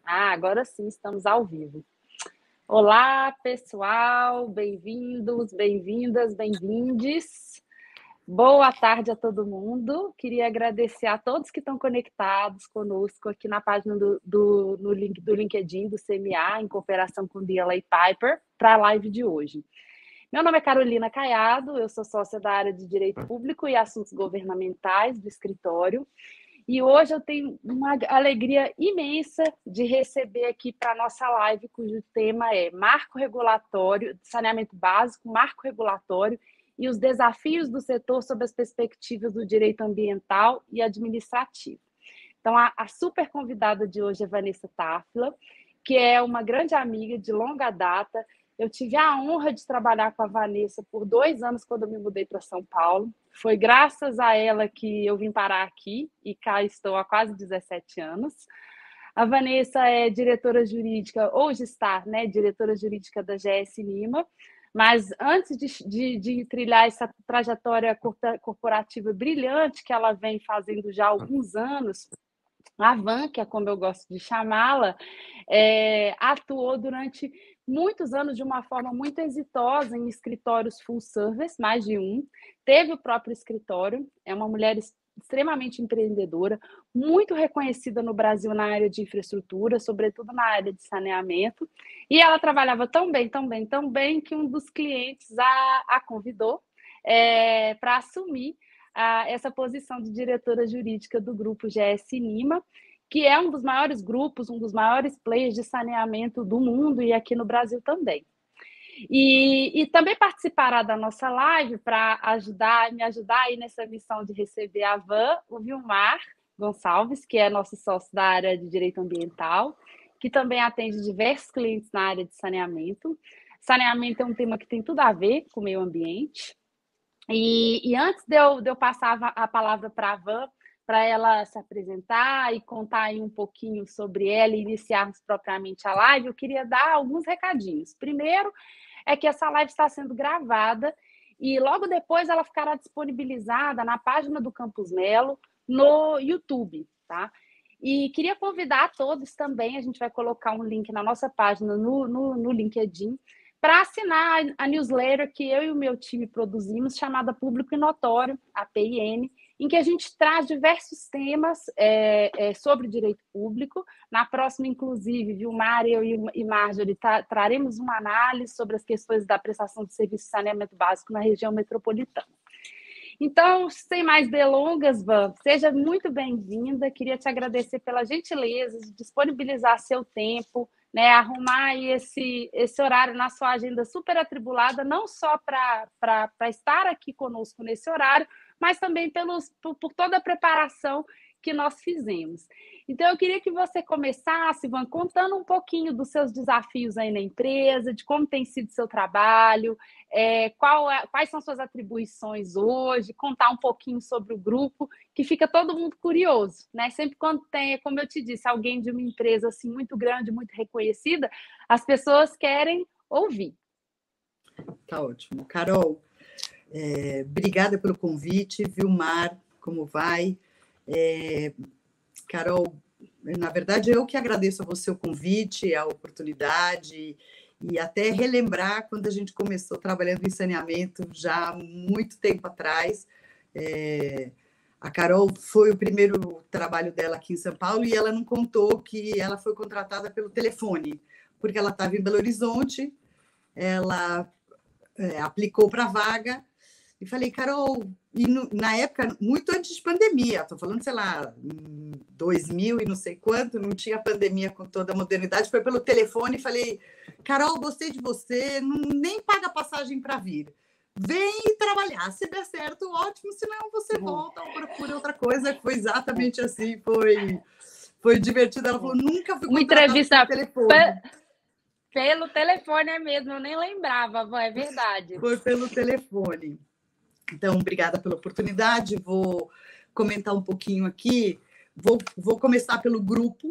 Agora sim, estamos ao vivo. Olá, pessoal, bem-vindos, bem-vindas, bem-vindes. Boa tarde a todo mundo. Queria agradecer a todos que estão conectados conosco aqui na página no link do LinkedIn do CMA, em cooperação com o DLA Piper, para a live de hoje. Meu nome é Carolina Caiado, eu sou sócia da área de Direito Público e Assuntos Governamentais do escritório. E hoje eu tenho uma alegria imensa de receber aqui para a nossa live, cujo tema é Marco Regulatório, Saneamento Básico, Marco Regulatório e os desafios do setor sob as perspectivas do direito ambiental e administrativo. Então, a super convidada de hoje é Vanessa Táfila, que é uma grande amiga de longa data. Eu tive a honra de trabalhar com a Vanessa por 2 anos quando eu me mudei para São Paulo. Foi graças a ela que eu vim parar aqui e cá estou há quase 17 anos. A Vanessa é diretora jurídica, hoje está, né, diretora jurídica da GS Lima, mas antes de trilhar essa trajetória corporativa brilhante que ela vem fazendo já há alguns anos, a Van, que é como eu gosto de chamá-la, atuou durante muitos anos de uma forma muito exitosa em escritórios full service, mais de um, teve o próprio escritório, é uma mulher extremamente empreendedora, muito reconhecida no Brasil na área de infraestrutura, sobretudo na área de saneamento, e ela trabalhava tão bem, que um dos clientes a convidou para assumir essa posição de diretora jurídica do grupo GS Lima, que é um dos maiores grupos, um dos maiores players de saneamento do mundo e aqui no Brasil também. E também participará da nossa live para me ajudar aí nessa missão de receber a Van, o Vilmar Gonçalves, que é nosso sócio da área de direito ambiental, que também atende diversos clientes na área de saneamento. Saneamento é um tema que tem tudo a ver com o meio ambiente. E antes de eu passar a palavra para a Van, para ela se apresentar e contar aí um pouquinho sobre ela e iniciarmos propriamente a live, eu queria dar alguns recadinhos. Primeiro é que essa live está sendo gravada e logo depois ela ficará disponibilizada na página do Campus Melo no YouTube, tá? E queria convidar a todos também, a gente vai colocar um link na nossa página no LinkedIn, para assinar a newsletter que eu e o meu time produzimos, chamada Público e Notório, a PIN, em que a gente traz diversos temas sobre direito público. Na próxima, inclusive, Vilmar, eu e Marjorie traremos uma análise sobre as questões da prestação de serviço de saneamento básico na região metropolitana. Então, sem mais delongas, Van, seja muito bem-vinda. Queria te agradecer pela gentileza de disponibilizar seu tempo, né, arrumar aí esse horário na sua agenda super atribulada, não só para estar aqui conosco nesse horário, mas também por toda a preparação que nós fizemos. Então, eu queria que você começasse, Van, contando um pouquinho dos seus desafios aí na empresa, de como tem sido seu trabalho, quais são suas atribuições hoje, contar um pouquinho sobre o grupo, que fica todo mundo curioso, né? Sempre quando tem, como eu te disse, alguém de uma empresa assim muito grande, muito reconhecida, as pessoas querem ouvir. Tá ótimo. Carol, obrigada pelo convite. Vilmar, como vai? Carol, na verdade, eu que agradeço a você o convite, a oportunidade e até relembrar quando a gente começou trabalhando em saneamento já há muito tempo atrás. A Carol foi o primeiro trabalho dela aqui em São Paulo e ela não contou que ela foi contratada pelo telefone, porque ela estava em Belo Horizonte, ela aplicou para a vaga e falei, Carol, na época, muito antes de pandemia, estou falando, sei lá, 2000 e não sei quanto, não tinha pandemia com toda a modernidade, foi pelo telefone e falei, Carol, gostei de você, nem paga passagem para vir. Vem trabalhar, se der certo, ótimo, senão você volta ou procura outra coisa. Foi exatamente assim, foi divertido. Ela falou, nunca fui contratada pelo telefone. Pelo telefone é mesmo, eu nem lembrava, é verdade. Foi pelo telefone. Então, obrigada pela oportunidade, vou comentar um pouquinho aqui, vou começar pelo grupo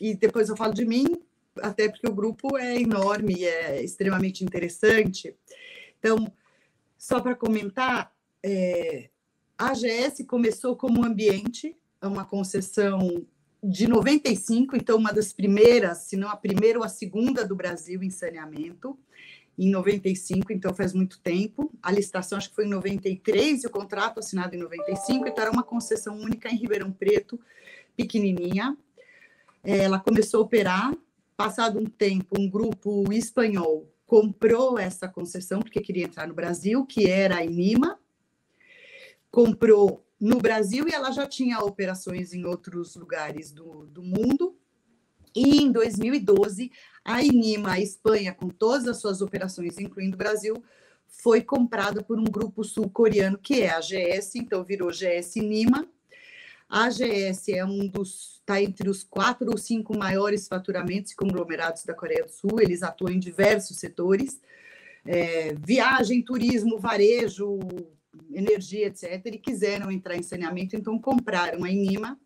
e depois eu falo de mim, até porque o grupo é enorme e é extremamente interessante. Então, só para comentar, a AGS começou como ambiente, uma concessão de 95, então uma das primeiras, se não a primeira ou a segunda do Brasil em saneamento, em 95, então faz muito tempo. A licitação acho que foi em 93 e o contrato assinado em 95, então era uma concessão única em Ribeirão Preto, pequenininha. Ela começou a operar, passado um tempo, um grupo espanhol comprou essa concessão, porque queria entrar no Brasil, que era a Inima, comprou no Brasil e ela já tinha operações em outros lugares do mundo. E em 2012, a Inima, a Espanha, com todas as suas operações, incluindo o Brasil, foi comprada por um grupo sul-coreano, que é a GS, então virou GS Inima. A GS está entre os 4 ou 5 maiores faturamentos e conglomerados da Coreia do Sul, eles atuam em diversos setores, viagem, turismo, varejo, energia, etc., e quiseram entrar em saneamento, então compraram a Inima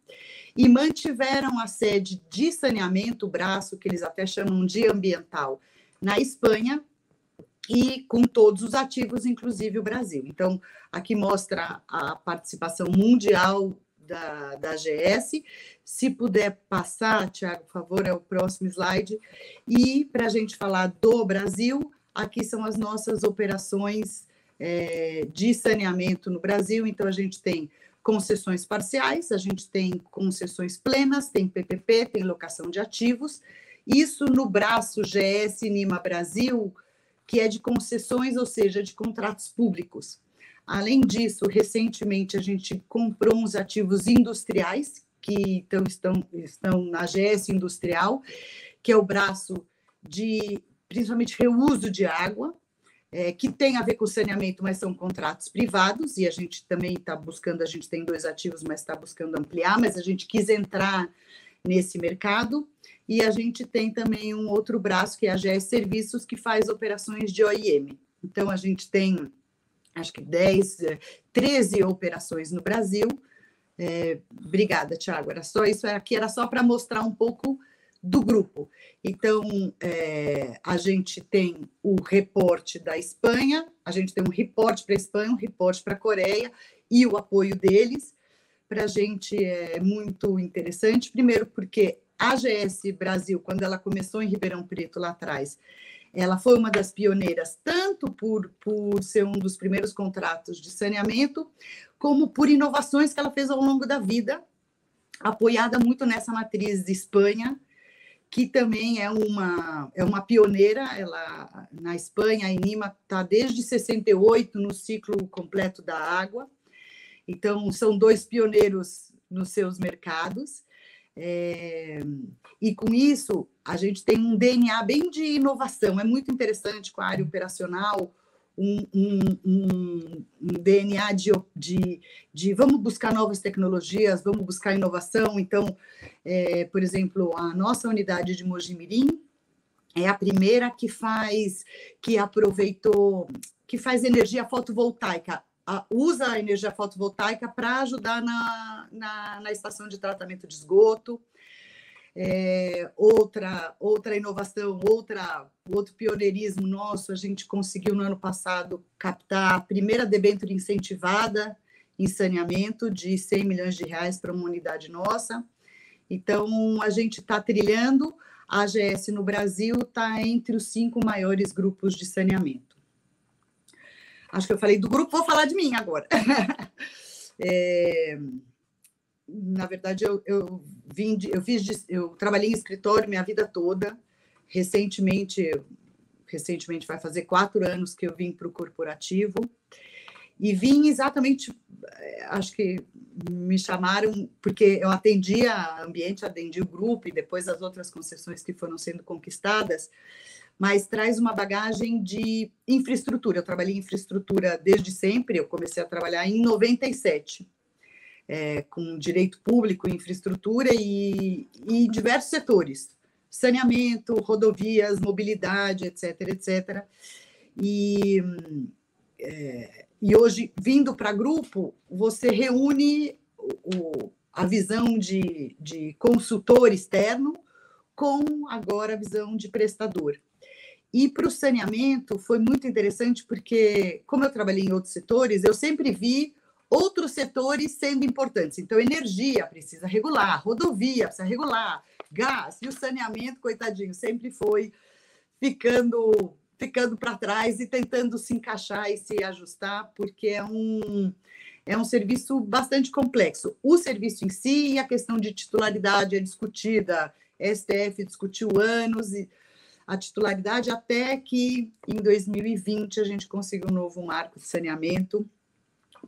e mantiveram a sede de saneamento, o braço, que eles até chamam de ambiental, na Espanha, e com todos os ativos, inclusive o Brasil. Então, aqui mostra a participação mundial da AGS. Se puder passar, Tiago, por favor, é o próximo slide. E para a gente falar do Brasil, aqui são as nossas operações de saneamento no Brasil. Então, a gente tem concessões parciais, a gente tem concessões plenas, tem PPP, tem locação de ativos. Isso no braço GS Nima Brasil, que é de concessões, ou seja, de contratos públicos. Além disso, recentemente a gente comprou uns ativos industriais, que estão na GS Industrial, que é o braço de, principalmente, reuso de água, que tem a ver com saneamento, mas são contratos privados, e a gente também está buscando, a gente tem 2 ativos, mas está buscando ampliar, mas a gente quis entrar nesse mercado, e a gente tem também um outro braço, que é a GS Serviços, que faz operações de OIM. Então, a gente tem, acho que 13 operações no Brasil. Obrigada, Tiago, era só isso, aqui era só para mostrar um pouco do grupo. Então, a gente tem o reporte da Espanha, a gente tem um reporte para a Espanha, um reporte para a Coreia, e o apoio deles, para a gente é muito interessante, primeiro porque a AGS Brasil, quando ela começou em Ribeirão Preto lá atrás, ela foi uma das pioneiras, tanto por ser um dos primeiros contratos de saneamento, como por inovações que ela fez ao longo da vida, apoiada muito nessa matriz de Espanha, que também é uma pioneira. Ela, na Espanha, a Inima está desde 68 no ciclo completo da água, então são 2 pioneiros nos seus mercados. E com isso a gente tem um DNA bem de inovação, é muito interessante com a área operacional, um DNA de vamos buscar novas tecnologias, vamos buscar inovação. Então, por exemplo, a nossa unidade de Mojimirim é a primeira que faz energia fotovoltaica, usa a energia fotovoltaica para ajudar na estação de tratamento de esgoto. Outra inovação, outro pioneirismo nosso, a gente conseguiu no ano passado captar a primeira debênture incentivada em saneamento de R$100 milhões para uma unidade nossa. Então, a gente está trilhando, a AGS no Brasil está entre os 5 maiores grupos de saneamento. Acho que eu falei do grupo, vou falar de mim agora. Na verdade, eu trabalhei em escritório minha vida toda. Recentemente vai fazer 4 anos que eu vim para o corporativo. E vim exatamente, acho que me chamaram, porque eu atendia ambiente, atendi o grupo e depois as outras concessões que foram sendo conquistadas, mas traz uma bagagem de infraestrutura. Eu trabalhei em infraestrutura desde sempre, eu comecei a trabalhar em 97, com direito público, infraestrutura e diversos setores, saneamento, rodovias, mobilidade, etc., etc. E hoje, vindo para grupo, você reúne a visão de consultor externo com agora a visão de prestador. E para o saneamento foi muito interessante porque, como eu trabalhei em outros setores, eu sempre vi outros setores sendo importantes. Então, energia precisa regular, rodovia precisa regular, gás, e o saneamento, coitadinho, sempre foi ficando para trás e tentando se encaixar e se ajustar, porque é um serviço bastante complexo. O serviço em si e a questão de titularidade é discutida, STF discutiu anos, e a titularidade até que em 2020 a gente conseguiu um novo marco de saneamento,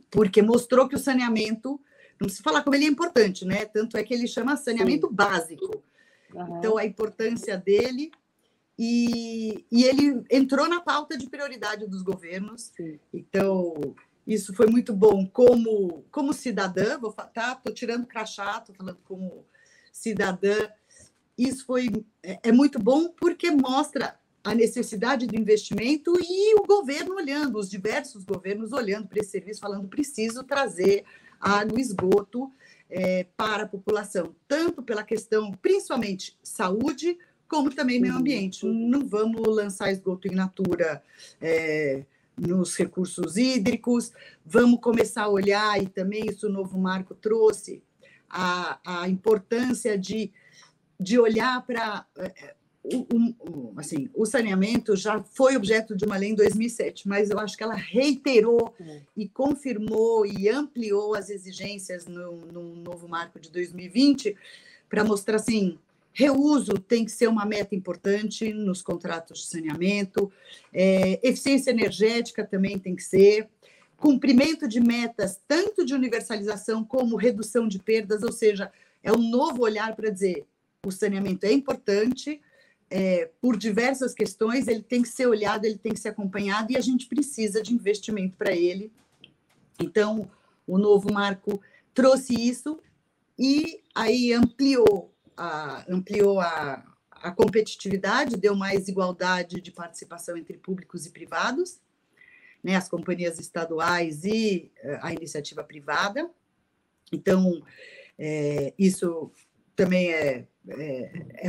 porque mostrou que o saneamento, não se falar como ele é importante, né? Tanto é que ele chama saneamento básico. Então, a importância dele, e ele entrou na pauta de prioridade dos governos. Sim. Então, isso foi muito bom como cidadã, estou tirando crachá, estou falando como cidadã, isso é muito bom porque mostra a necessidade do investimento e o governo olhando, os diversos governos olhando para esse serviço, falando preciso trazer água e esgoto para a população, tanto pela questão, principalmente, saúde, como também meio ambiente. Não vamos lançar esgoto in natura nos recursos hídricos, vamos começar a olhar, e também isso o novo marco trouxe, a importância de olhar para... assim, o saneamento já foi objeto de uma lei em 2007, mas eu acho que ela reiterou e confirmou e ampliou as exigências no novo marco de 2020 para mostrar assim, reuso tem que ser uma meta importante nos contratos de saneamento, eficiência energética também tem que ser, cumprimento de metas tanto de universalização como redução de perdas, ou seja, é um novo olhar para dizer o saneamento é importante, por diversas questões, ele tem que ser olhado, ele tem que ser acompanhado e a gente precisa de investimento para ele. Então, o novo marco trouxe isso e aí ampliou a competitividade, deu mais igualdade de participação entre públicos e privados, né, as companhias estaduais e a iniciativa privada. Então, isso também é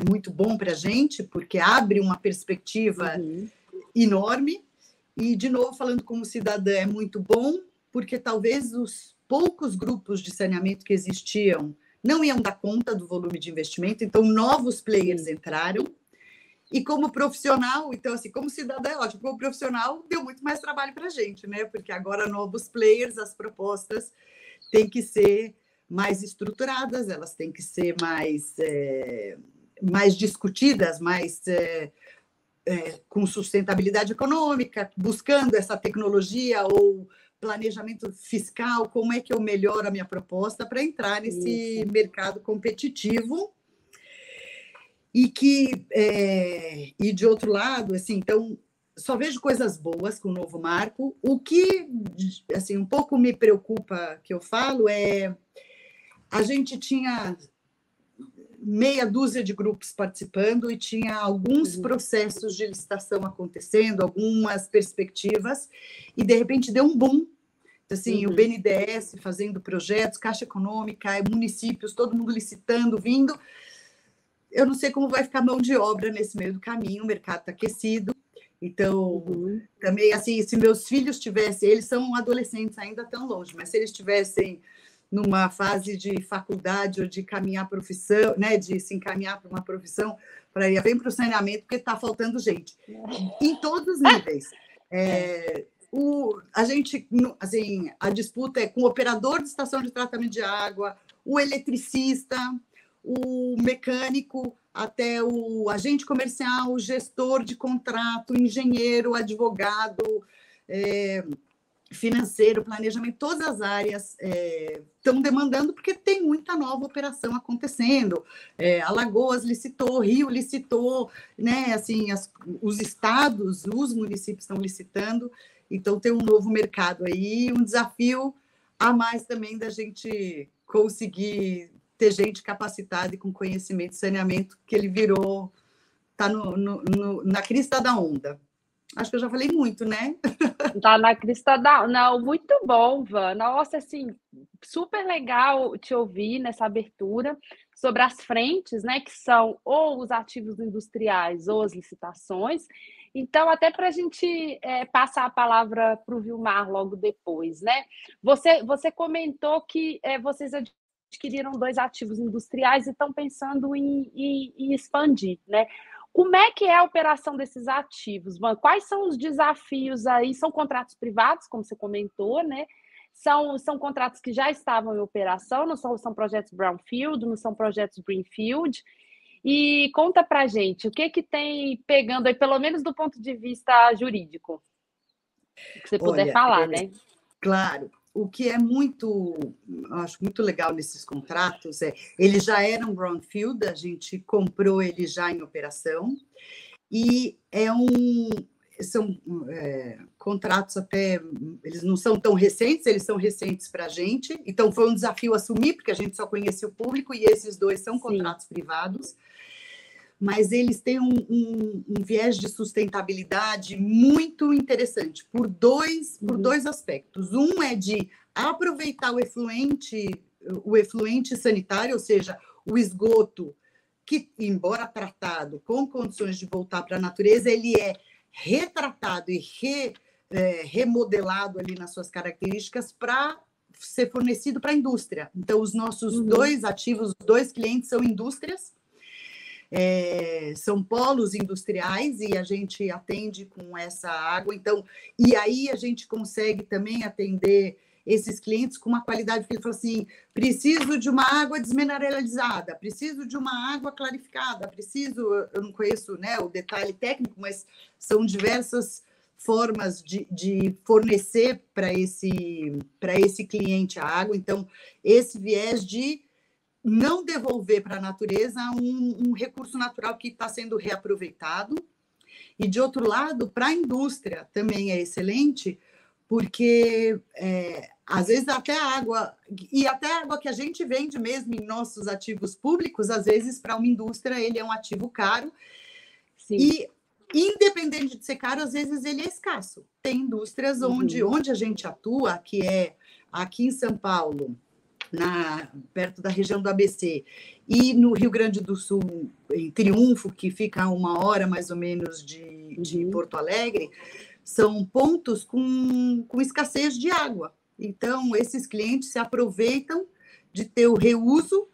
muito bom para a gente, porque abre uma perspectiva enorme. E, de novo, falando como cidadã, é muito bom, porque talvez os poucos grupos de saneamento que existiam não iam dar conta do volume de investimento, então novos players entraram. E como profissional, então, assim, como cidadã é ótimo, como profissional, deu muito mais trabalho para a gente, né? Porque agora novos players, as propostas têm que ser mais estruturadas, elas têm que ser mais discutidas, com sustentabilidade econômica, buscando essa tecnologia ou planejamento fiscal, como é que eu melhoro a minha proposta para entrar nesse mercado competitivo. E de outro lado, assim, então, só vejo coisas boas com o novo marco. O que, assim, um pouco me preocupa, que eu falo, a gente tinha meia dúzia de grupos participando e tinha alguns processos de licitação acontecendo, algumas perspectivas, e de repente deu um boom. Assim, o BNDES fazendo projetos, Caixa Econômica, municípios, todo mundo licitando, vindo. Eu não sei como vai ficar a mão de obra nesse meio do caminho, o mercado está aquecido. Então, também, assim, se meus filhos tivessem, eles são adolescentes ainda tão longe, mas se eles tivessem numa fase de faculdade ou de caminhar profissão, né, de se encaminhar para uma profissão, para ir vem para o saneamento, porque está faltando gente, em todos os níveis. A gente, assim, a disputa é com o operador de estação de tratamento de água, o eletricista, o mecânico, até o agente comercial, o gestor de contrato, engenheiro, advogado, financeiro, planejamento, todas as áreas estão demandando, porque tem muita nova operação acontecendo. Alagoas licitou, Rio licitou, né? Assim, os estados, os municípios estão licitando, então tem um novo mercado aí, um desafio a mais também da gente conseguir ter gente capacitada e com conhecimento de saneamento, que ele está na crista da onda. Acho que eu já falei muito, né? Tá na crista da... Não, muito bom, Van. Nossa, assim, super legal te ouvir nessa abertura sobre as frentes, né, que são ou os ativos industriais ou as licitações, Então, até para a gente passar a palavra para o Vilmar logo depois, né? Você comentou que vocês adquiriram 2 ativos industriais e estão pensando em expandir, né? Como é que é a operação desses ativos, Van? Quais são os desafios aí? São contratos privados, como você comentou, né? São contratos que já estavam em operação, não são projetos brownfield, não são projetos greenfield. E conta pra gente, o que que tem pegando aí, pelo menos do ponto de vista jurídico, que você puder Olha, falar, né? claro, o que é muito, acho muito legal nesses contratos eles já eram brownfield, a gente comprou ele já em operação, e são contratos até, eles não são tão recentes, eles são recentes para a gente, então foi um desafio assumir, porque a gente só conhecia o público, e esses 2 são contratos privados, mas eles têm um viés de sustentabilidade muito interessante, por dois aspectos. Um é de aproveitar o efluente sanitário, ou seja, o esgoto, que, embora tratado com condições de voltar para a natureza, ele é retratado e remodelado ali nas suas características para ser fornecido para a indústria. Então, os nossos 2 ativos, 2 clientes são indústrias, são polos industriais, e a gente atende com essa água. Então, e aí a gente consegue também atender esses clientes com uma qualidade que ele falou assim: preciso de uma água desmineralizada, preciso de uma água clarificada, eu não conheço, né, o detalhe técnico, mas são diversas formas de fornecer para esse cliente a água. Então, esse viés de não devolver para a natureza um recurso natural que está sendo reaproveitado. E, de outro lado, para a indústria também é excelente, porque às vezes até a água, e até a água que a gente vende mesmo em nossos ativos públicos, às vezes para uma indústria ele é um ativo caro. Sim. E, independente de ser caro, às vezes ele é escasso. Tem indústrias onde a gente atua, que é aqui em São Paulo, perto da região do ABC, e no Rio Grande do Sul, em Triunfo, que fica a 1 hora mais ou menos de Porto Alegre, são pontos com escassez de água. Então, esses clientes se aproveitam de ter o reuso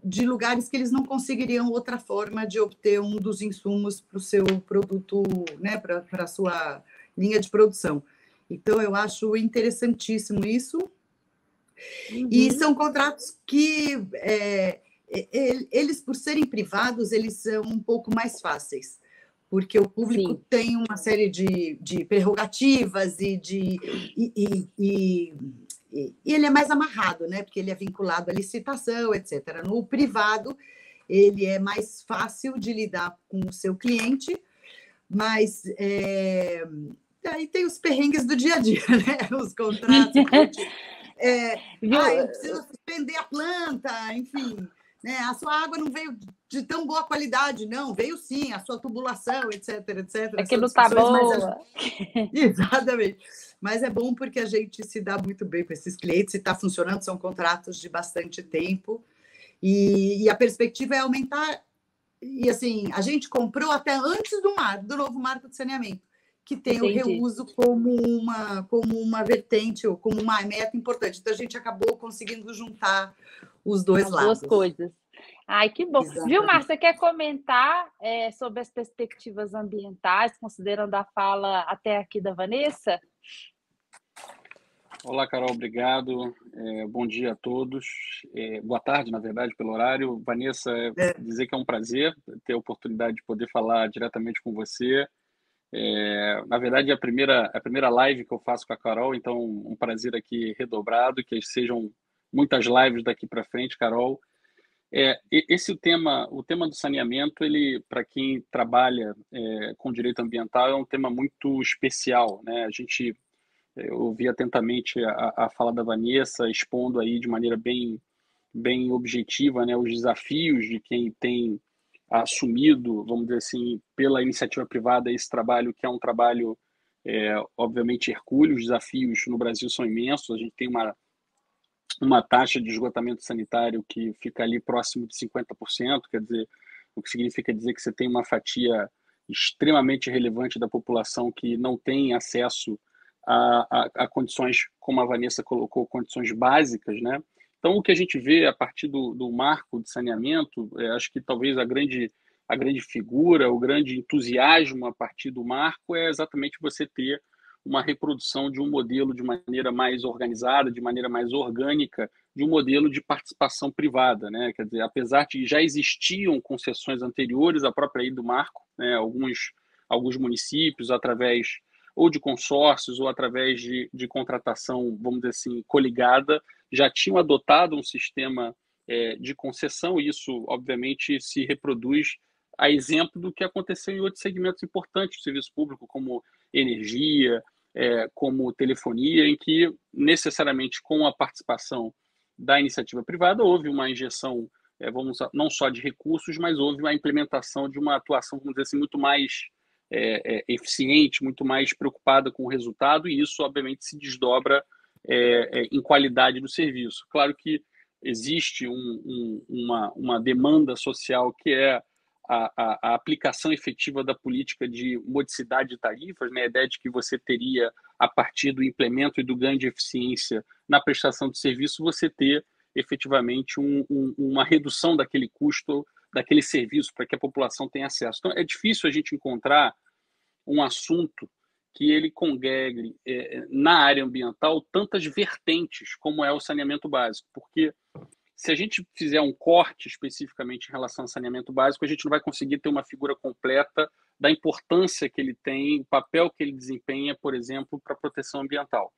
de lugares que eles não conseguiriam outra forma de obter um dos insumos para o seu produto, né, para a sua linha de produção. Então, eu acho interessantíssimo isso. E são contratos que, eles, por serem privados, eles são um pouco mais fáceis, porque o público tem uma série de prerrogativas e ele é mais amarrado, né? Porque ele é vinculado à licitação, etc. No privado, ele é mais fácil de lidar com o seu cliente, mas aí tem os perrengues do dia a dia, né? Os contratos. Eu preciso suspender a planta, enfim, né? A sua água não veio de tão boa qualidade, não, veio sim, a sua tubulação, etc, etc. É que não está boa. Exatamente. Mas é bom porque a gente se dá muito bem com esses clientes, e está funcionando, são contratos de bastante tempo, e a perspectiva é aumentar. E assim, a gente comprou até antes do novo marco de saneamento, que tem o reuso como uma vertente ou como uma meta importante. Então, a gente acabou conseguindo juntar os dois lados. Duas coisas. Ai, que bom. Exatamente. Vilmar, você quer comentar sobre as perspectivas ambientais, considerando a fala até aqui da Vanessa? Olá, Carol, obrigado. Bom dia a todos. Boa tarde, na verdade, pelo horário. Vanessa, dizer que é um prazer ter a oportunidade de poder falar diretamente com você. Na verdade, é a primeira live que eu faço com a Carol, então um prazer aqui redobrado, que sejam muitas lives daqui para frente, Carol. O tema do saneamento, ele, para quem trabalha com direito ambiental, é um tema muito especial, né? Eu ouvi atentamente a fala da Vanessa, expondo aí de maneira bem objetiva, né, os desafios de quem tem assumido, vamos dizer assim, pela iniciativa privada esse trabalho, que é um trabalho, obviamente, hercúleo. Os desafios no Brasil são imensos. A gente tem uma taxa de esgotamento sanitário que fica ali próximo de 50%, quer dizer, o que significa dizer que você tem uma fatia extremamente relevante da população que não tem acesso a condições, como a Vanessa colocou, condições básicas, né? Então, o que a gente vê a partir do marco de saneamento, acho que talvez a grande figura, o grande entusiasmo a partir do marco é exatamente você ter uma reprodução de um modelo de maneira mais organizada, de maneira mais orgânica, de um modelo de participação privada, né? Quer dizer, apesar de já existiam concessões anteriores à própria lei do marco, né? Alguns municípios, através ou de consórcios ou através de contratação, vamos dizer assim, coligada, já tinham adotado um sistema de concessão, e isso, obviamente, se reproduz a exemplo do que aconteceu em outros segmentos importantes do serviço público, como energia, como telefonia, em que, necessariamente, com a participação da iniciativa privada, houve uma injeção, não só de recursos, mas houve uma implementação de uma atuação, vamos dizer assim, muito mais eficiente, muito mais preocupada com o resultado, e isso, obviamente, se desdobra em qualidade do serviço. Claro que existe uma demanda social que é a aplicação efetiva da política de modicidade de tarifas, né? A ideia de que você teria, a partir do implemento e do ganho de eficiência na prestação de serviço, você ter efetivamente uma redução daquele custo, daquele serviço, para que a população tenha acesso. Então, é difícil a gente encontrar um assunto que ele congregue na área ambiental tantas vertentes como é o saneamento básico, porque se a gente fizer um corte especificamente em relação ao saneamento básico, a gente não vai conseguir ter uma figura completa da importância que ele tem, o papel que ele desempenha, por exemplo, para a proteção ambiental.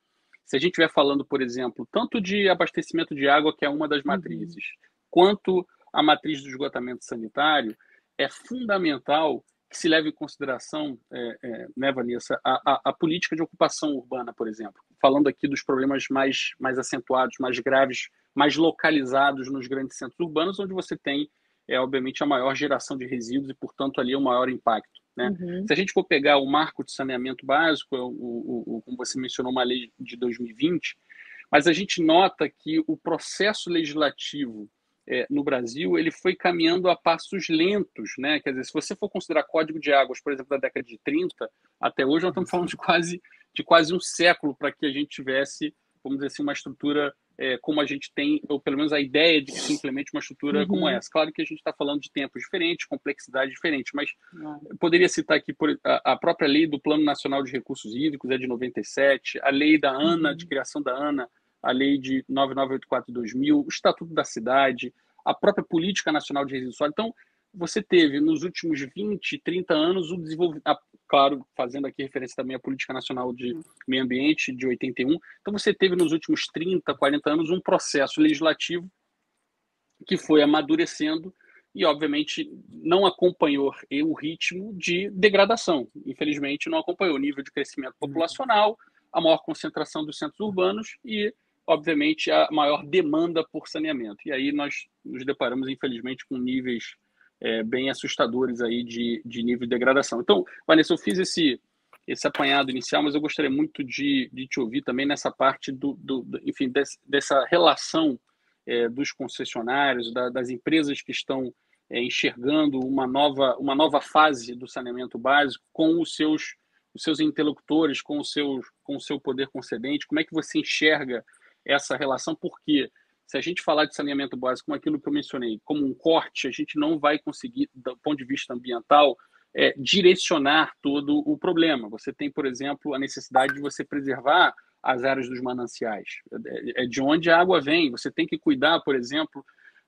Se a gente estiver falando, por exemplo, tanto de abastecimento de água, que é uma das matrizes, quanto a matriz do esgotamento sanitário, é fundamental que se leve em consideração, né, Vanessa, a política de ocupação urbana, por exemplo. Falando aqui dos problemas mais acentuados, mais graves, mais localizados nos grandes centros urbanos, onde você tem, obviamente, a maior geração de resíduos e, portanto, ali o maior impacto. Né? Se a gente for pegar o marco de saneamento básico, como você mencionou, uma lei de 2020, mas a gente nota que o processo legislativo no Brasil ele foi caminhando a passos lentos. Né? Quer dizer, se você for considerar Código de Águas, por exemplo, da década de 30, até hoje nós estamos falando de quase um século para que a gente tivesse, vamos dizer assim, uma estrutura como a gente tem, ou pelo menos a ideia de que se implemente uma estrutura como essa. Claro que a gente está falando de tempos diferentes, complexidade diferente, mas poderia citar aqui a própria lei do Plano Nacional de Recursos Hídricos, é de 97, a lei da ANA, de criação da ANA, a lei de 9984/2000, o Estatuto da Cidade, a própria Política Nacional de Resíduos Sólidos. Então, você teve, nos últimos 20, 30 anos, o desenvolvimento, claro, fazendo aqui referência também à Política Nacional de Meio Ambiente, de 81. Então, você teve, nos últimos 30, 40 anos, um processo legislativo que foi amadurecendo e, obviamente, não acompanhou o ritmo de degradação. Infelizmente, não acompanhou o nível de crescimento populacional, a maior concentração dos centros urbanos e, obviamente, a maior demanda por saneamento. E aí nós nos deparamos, infelizmente, com níveis bem assustadores aí de nível de degradação. Então, Vanessa, eu fiz esse apanhado inicial, mas eu gostaria muito de te ouvir também nessa parte enfim, dessa relação dos concessionários, das empresas que estão enxergando uma nova fase do saneamento básico com os seus interlocutores, com o seu poder concedente. Como é que você enxerga essa relação? Porque se a gente falar de saneamento básico, como aquilo que eu mencionei, como um corte, a gente não vai conseguir, do ponto de vista ambiental, direcionar todo o problema. Você tem, por exemplo, a necessidade de você preservar as áreas dos mananciais. É de onde a água vem. Você tem que cuidar, por exemplo,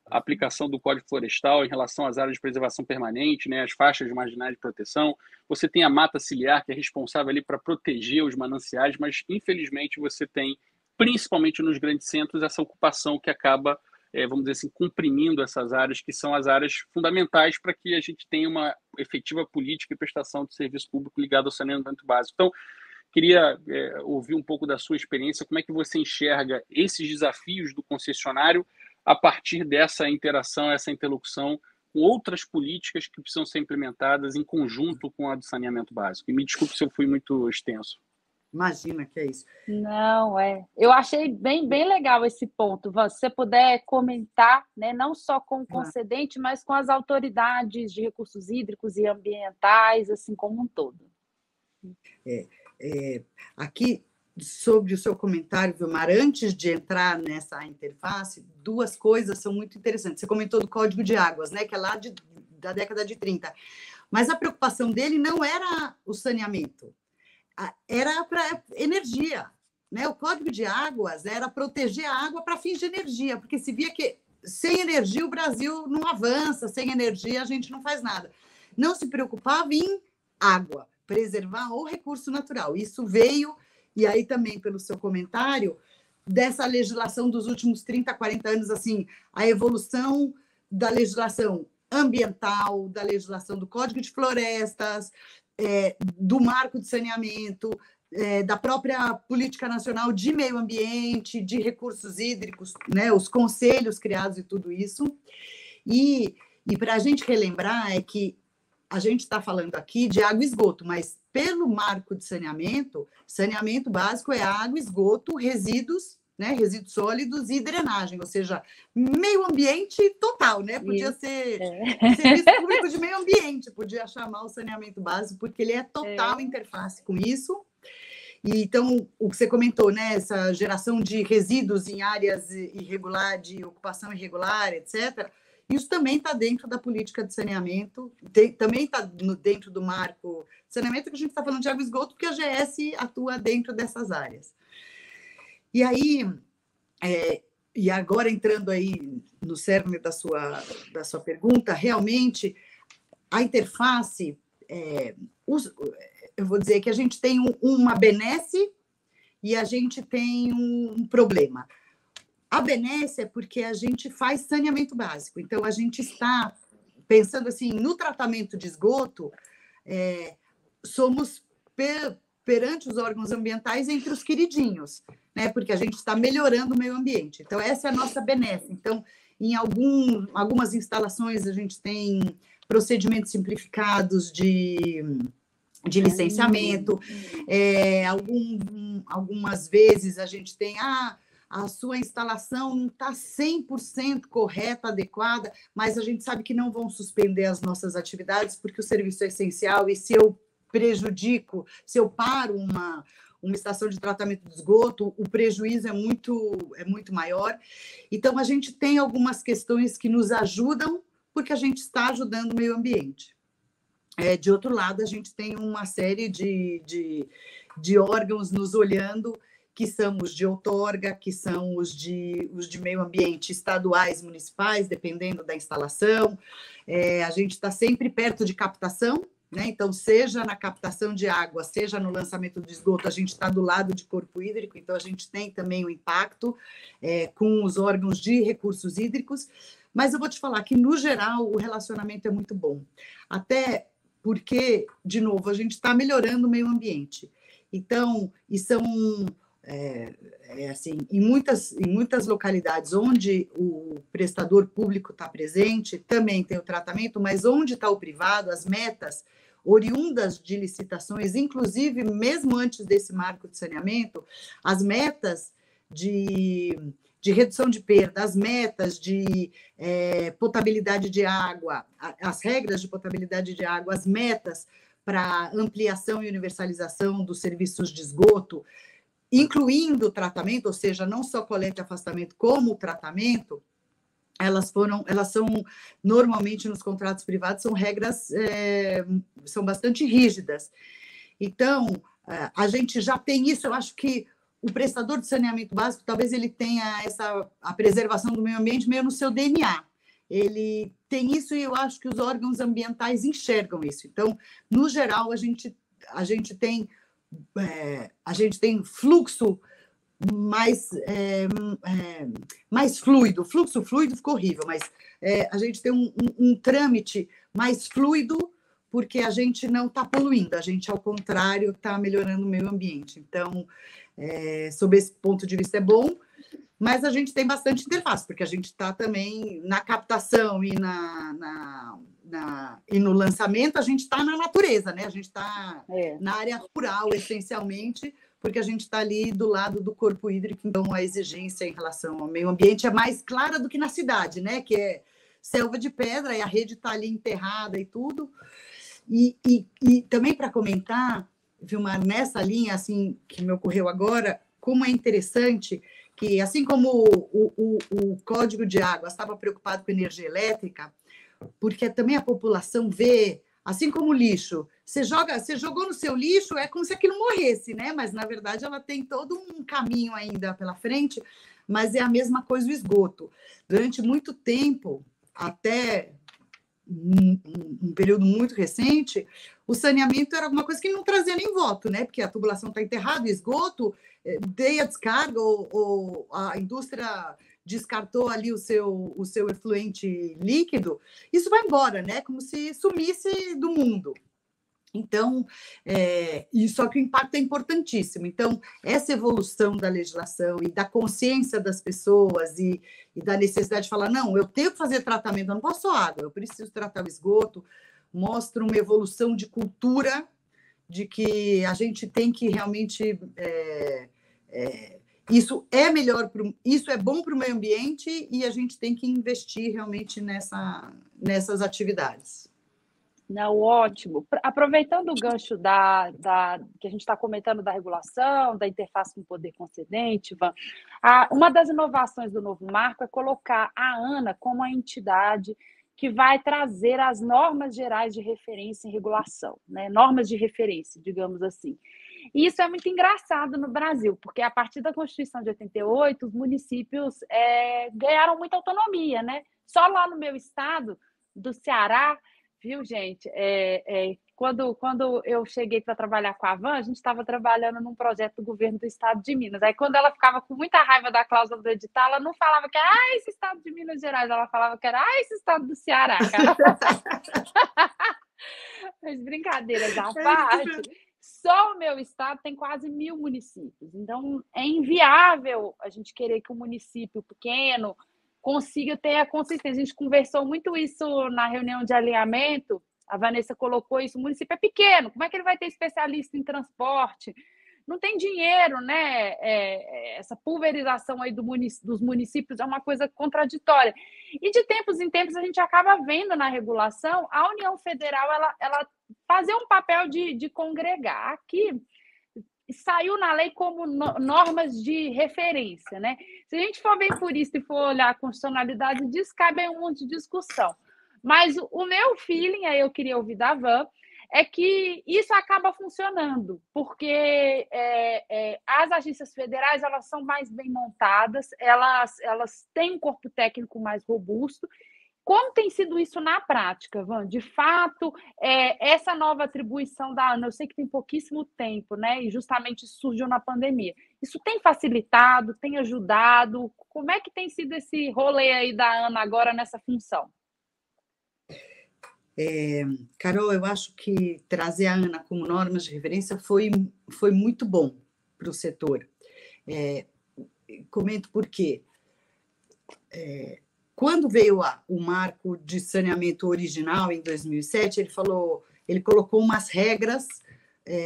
a aplicação do Código Florestal em relação às áreas de preservação permanente, né, as faixas marginais de proteção. Você tem a mata ciliar, que é responsável ali para proteger os mananciais, mas, infelizmente, você tem, principalmente nos grandes centros, essa ocupação que acaba, vamos dizer assim, comprimindo essas áreas, que são as áreas fundamentais para que a gente tenha uma efetiva política e prestação de serviço público ligado ao saneamento básico. Então, queria ouvir um pouco da sua experiência, como é que você enxerga esses desafios do concessionário a partir dessa interação, essa interlocução com outras políticas que precisam ser implementadas em conjunto com a do saneamento básico. E me desculpe se eu fui muito extenso. Imagina que é isso. Não, é. Eu achei bem legal esse ponto, Van. Se você puder comentar, né, não só com o concedente, mas com as autoridades de recursos hídricos e ambientais, assim como um todo. Aqui, sobre o seu comentário, Vilmar, antes de entrar nessa interface, duas coisas são muito interessantes. Você comentou do Código de Águas, né, que é lá da década de 30. Mas a preocupação dele não era o saneamento, era para energia, né? O Código de Águas era proteger a água para fins de energia, porque se via que sem energia o Brasil não avança, sem energia a gente não faz nada. Não se preocupava em água, preservar o recurso natural. Isso veio, e aí também pelo seu comentário, dessa legislação dos últimos 30, 40 anos, assim, a evolução da legislação ambiental, da legislação do Código de Florestas, do marco de saneamento, da própria Política Nacional de Meio Ambiente, de Recursos Hídricos, né, os conselhos criados e tudo isso. E para a gente relembrar é que a gente está falando aqui de água e esgoto, mas pelo marco de saneamento, saneamento básico é água, esgoto, resíduos, né, resíduos sólidos e drenagem, ou seja, meio ambiente total, né? Podia ser serviço público de meio ambiente, podia chamar o saneamento básico, porque ele é total interface com isso. E, então, o que você comentou, né, essa geração de resíduos em áreas irregulares, de ocupação irregular, etc., isso também está dentro da política de saneamento, também está dentro do marco de saneamento, que a gente está falando de água e esgoto, porque a GS atua dentro dessas áreas. E aí, e agora entrando aí no cerne da sua pergunta, realmente a interface, eu vou dizer que a gente tem uma benesse e a gente tem um problema. A benesse é porque a gente faz saneamento básico, então a gente está pensando assim, no tratamento de esgoto, somos perante os órgãos ambientais entre os queridinhos, né? Porque a gente está melhorando o meio ambiente. Então, essa é a nossa benesse. Então, em algumas instalações, a gente tem procedimentos simplificados de licenciamento. Algumas vezes a gente tem a sua instalação não está 100% correta, adequada, mas a gente sabe que não vão suspender as nossas atividades porque o serviço é essencial e se eu prejudico, se eu paro uma estação de tratamento de esgoto, o prejuízo é muito maior. Então, a gente tem algumas questões que nos ajudam, porque a gente está ajudando o meio ambiente. De outro lado, a gente tem uma série de órgãos nos olhando, que são os de outorga, que são os de meio ambiente estaduais, municipais, dependendo da instalação. A gente está sempre perto de captação, né? Então, seja na captação de água, seja no lançamento de esgoto, a gente está do lado de corpo hídrico, então a gente tem também o impacto com os órgãos de recursos hídricos, mas eu vou te falar que, no geral, o relacionamento é muito bom, até porque, de novo, a gente está melhorando o meio ambiente. Então, e são, assim, em muitas localidades onde o prestador público está presente, também tem o tratamento, mas onde está o privado, as metas oriundas de licitações, inclusive mesmo antes desse marco de saneamento, as metas de redução de perda, as metas de potabilidade de água, as regras de potabilidade de água, as metas para ampliação e universalização dos serviços de esgoto, incluindo o tratamento, ou seja, não só coleta e afastamento, como o tratamento, elas são, normalmente, nos contratos privados, são regras, são bastante rígidas. Então, a gente já tem isso, eu acho que o prestador de saneamento básico, talvez ele tenha a preservação do meio ambiente meio no seu DNA. Ele tem isso e eu acho que os órgãos ambientais enxergam isso. Então, no geral, a gente tem fluxo mais fluido. Fluxo fluido ficou horrível, mas a gente tem um trâmite mais fluido porque a gente não está poluindo, a gente, ao contrário, está melhorando o meio ambiente. Então, sob esse ponto de vista é bom, mas a gente tem bastante interface, porque a gente está também na captação e e no lançamento, a gente está na natureza, né? A gente está na área rural, essencialmente, porque a gente está ali do lado do corpo hídrico, então a exigência em relação ao meio ambiente é mais clara do que na cidade, né? Que é selva de pedra e a rede está ali enterrada e tudo. E também para comentar, Vilmar, nessa linha assim que me ocorreu agora, como é interessante que, assim como o Código de Água estava preocupado com energia elétrica, porque também a população vê, assim como o lixo, você jogou no seu lixo, é como se aquilo morresse, né? Mas, na verdade, ela tem todo um caminho ainda pela frente, mas é a mesma coisa o esgoto. Durante muito tempo, até um período muito recente, o saneamento era alguma coisa que não trazia nem voto, né? Porque a tubulação está enterrada, o esgoto, dei a descarga, ou a indústria descartou ali o seu efluente líquido, isso vai embora, né? Como se sumisse do mundo. Então, só que o impacto é importantíssimo. Então, essa evolução da legislação e da consciência das pessoas e da necessidade de falar, não, eu tenho que fazer tratamento, eu não posso só água, eu preciso tratar o esgoto, mostra uma evolução de cultura, de que a gente tem que realmente... isso é melhor, isso é bom para o meio ambiente e a gente tem que investir realmente nessas atividades. Não, ótimo. Aproveitando o gancho que a gente está comentando da regulação, da interface com o poder concedente, Ivan, uma das inovações do novo marco é colocar a ANA como a entidade que vai trazer as normas gerais de referência em regulação, né? Normas de referência, digamos assim. E isso é muito engraçado no Brasil, porque a partir da Constituição de 88, os municípios ganharam muita autonomia, né? Só lá no meu estado, do Ceará, viu, gente? Quando eu cheguei para trabalhar com a Van, a gente estava trabalhando num projeto do governo do estado de Minas. Aí, quando ela ficava com muita raiva da cláusula do edital, ela não falava que era esse estado de Minas Gerais, ela falava que era esse estado do Ceará, cara. Mas brincadeiras à parte, só o meu estado tem quase 1.000 municípios. Então, é inviável a gente querer que um município pequeno consiga ter a consistência. A gente conversou muito isso na reunião de alinhamento, a Vanessa colocou isso, o município é pequeno, como é que ele vai ter especialista em transporte? Não tem dinheiro, né? Essa pulverização aí dos municípios é uma coisa contraditória. E de tempos em tempos a gente acaba vendo na regulação a União Federal ela fazer um papel de congregar. Aqui saiu na lei como normas de referência, né? Se a gente for bem por isso e for olhar a constitucionalidade disso, cabe um monte de discussão. Mas o meu feeling, aí eu queria ouvir da Van, é que isso acaba funcionando, porque as agências federais elas são mais bem montadas, elas têm um corpo técnico mais robusto. Como tem sido isso na prática, Van? De fato, essa nova atribuição da ANA, eu sei que tem pouquíssimo tempo, né? E justamente isso surgiu na pandemia. Isso tem facilitado, tem ajudado? Como é que tem sido esse rolê aí da ANA agora nessa função? Carol, eu acho que trazer a ANA como normas de referência foi muito bom para o setor. Comento por quê. Quando veio o marco de saneamento original, em 2007, ele colocou umas regras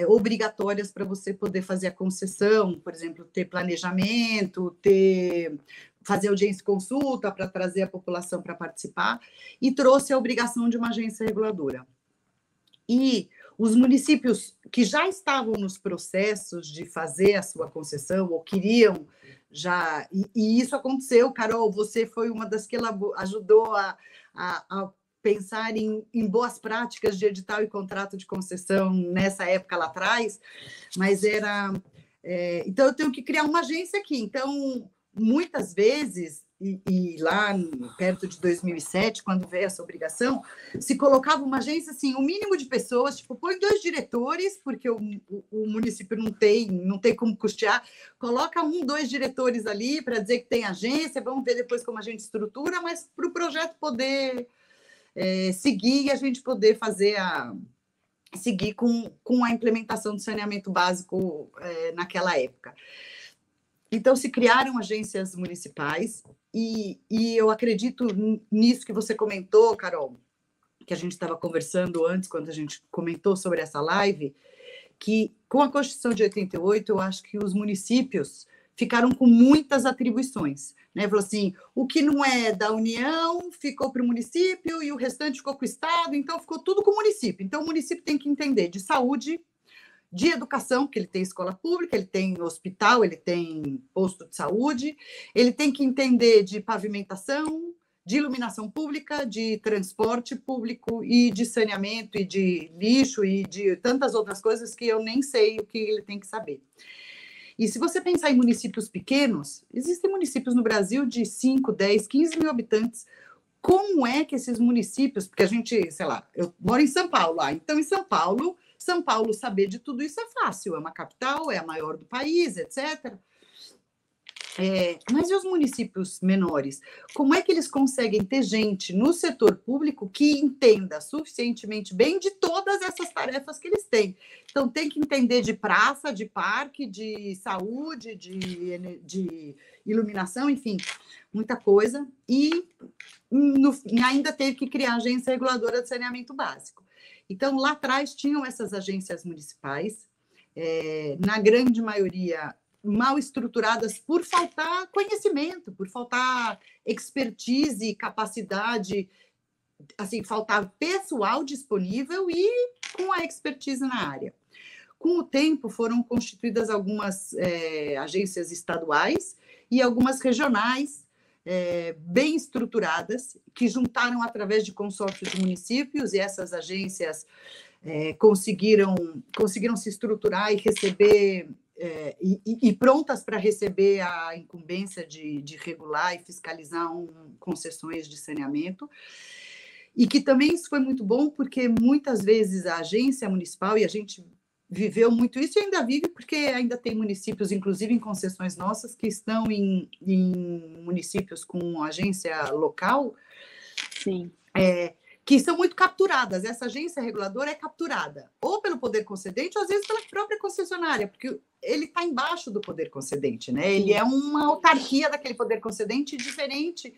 obrigatórias para você poder fazer a concessão, por exemplo, ter planejamento, fazer audiência e consulta para trazer a população para participar, e trouxe a obrigação de uma agência reguladora. E os municípios que já estavam nos processos de fazer a sua concessão, ou queriam já... E isso aconteceu, Carol, você foi uma das que ajudou a pensar em boas práticas de edital e contrato de concessão nessa época lá atrás, mas então, eu tenho que criar uma agência aqui. Então, muitas vezes, e lá perto de 2007, quando veio essa obrigação, se colocava uma agência, assim, o mínimo de pessoas, tipo, põe 2 diretores, porque o município não tem como custear, coloca 1, 2 diretores ali para dizer que tem agência, vamos ver depois como a gente estrutura, mas para o projeto poder seguir e a gente poder seguir com a implementação do saneamento básico naquela época. Então, se criaram agências municipais e eu acredito nisso que você comentou, Carol, que a gente estava conversando antes, quando a gente comentou sobre essa live, que, com a Constituição de 88, eu acho que os municípios ficaram com muitas atribuições, né? Falou assim, o que não é da União ficou para o município e o restante ficou com o Estado, então ficou tudo com o município. Então, o município tem que entender de saúde, de educação, porque ele tem escola pública, ele tem hospital, ele tem posto de saúde, ele tem que entender de pavimentação, de iluminação pública, de transporte público e de saneamento e de lixo e de tantas outras coisas que eu nem sei o que ele tem que saber. E se você pensar em municípios pequenos, existem municípios no Brasil de 5, 10, 15 mil habitantes. Como é que esses municípios, porque a gente, sei lá, eu moro em São Paulo, então em São Paulo saber de tudo isso é fácil, é uma capital, é a maior do país, etc. Mas e os municípios menores? Como é que eles conseguem ter gente no setor público que entenda suficientemente bem de todas essas tarefas que eles têm? Então, tem que entender de praça, de parque, de saúde, de iluminação, enfim, muita coisa. E ainda teve que criar a Agência Reguladora de Saneamento Básico. Então, lá atrás tinham essas agências municipais, na grande maioria mal estruturadas por faltar conhecimento, por faltar expertise, capacidade, assim, faltar pessoal disponível e com a expertise na área. Com o tempo, foram constituídas algumas agências estaduais e algumas regionais, bem estruturadas, que juntaram através de consórcios de municípios, e essas agências conseguiram se estruturar e receber, e prontas para receber a incumbência de regular e fiscalizar concessões de saneamento. E que também isso foi muito bom, porque muitas vezes a agência municipal, e a gente viveu muito isso e ainda vive, porque ainda tem municípios, inclusive em concessões nossas, que estão em municípios com agência local, Sim. Que são muito capturadas. Essa agência reguladora é capturada ou pelo poder concedente ou às vezes pela própria concessionária, porque ele está embaixo do poder concedente, né? Ele é uma autarquia daquele poder concedente, diferente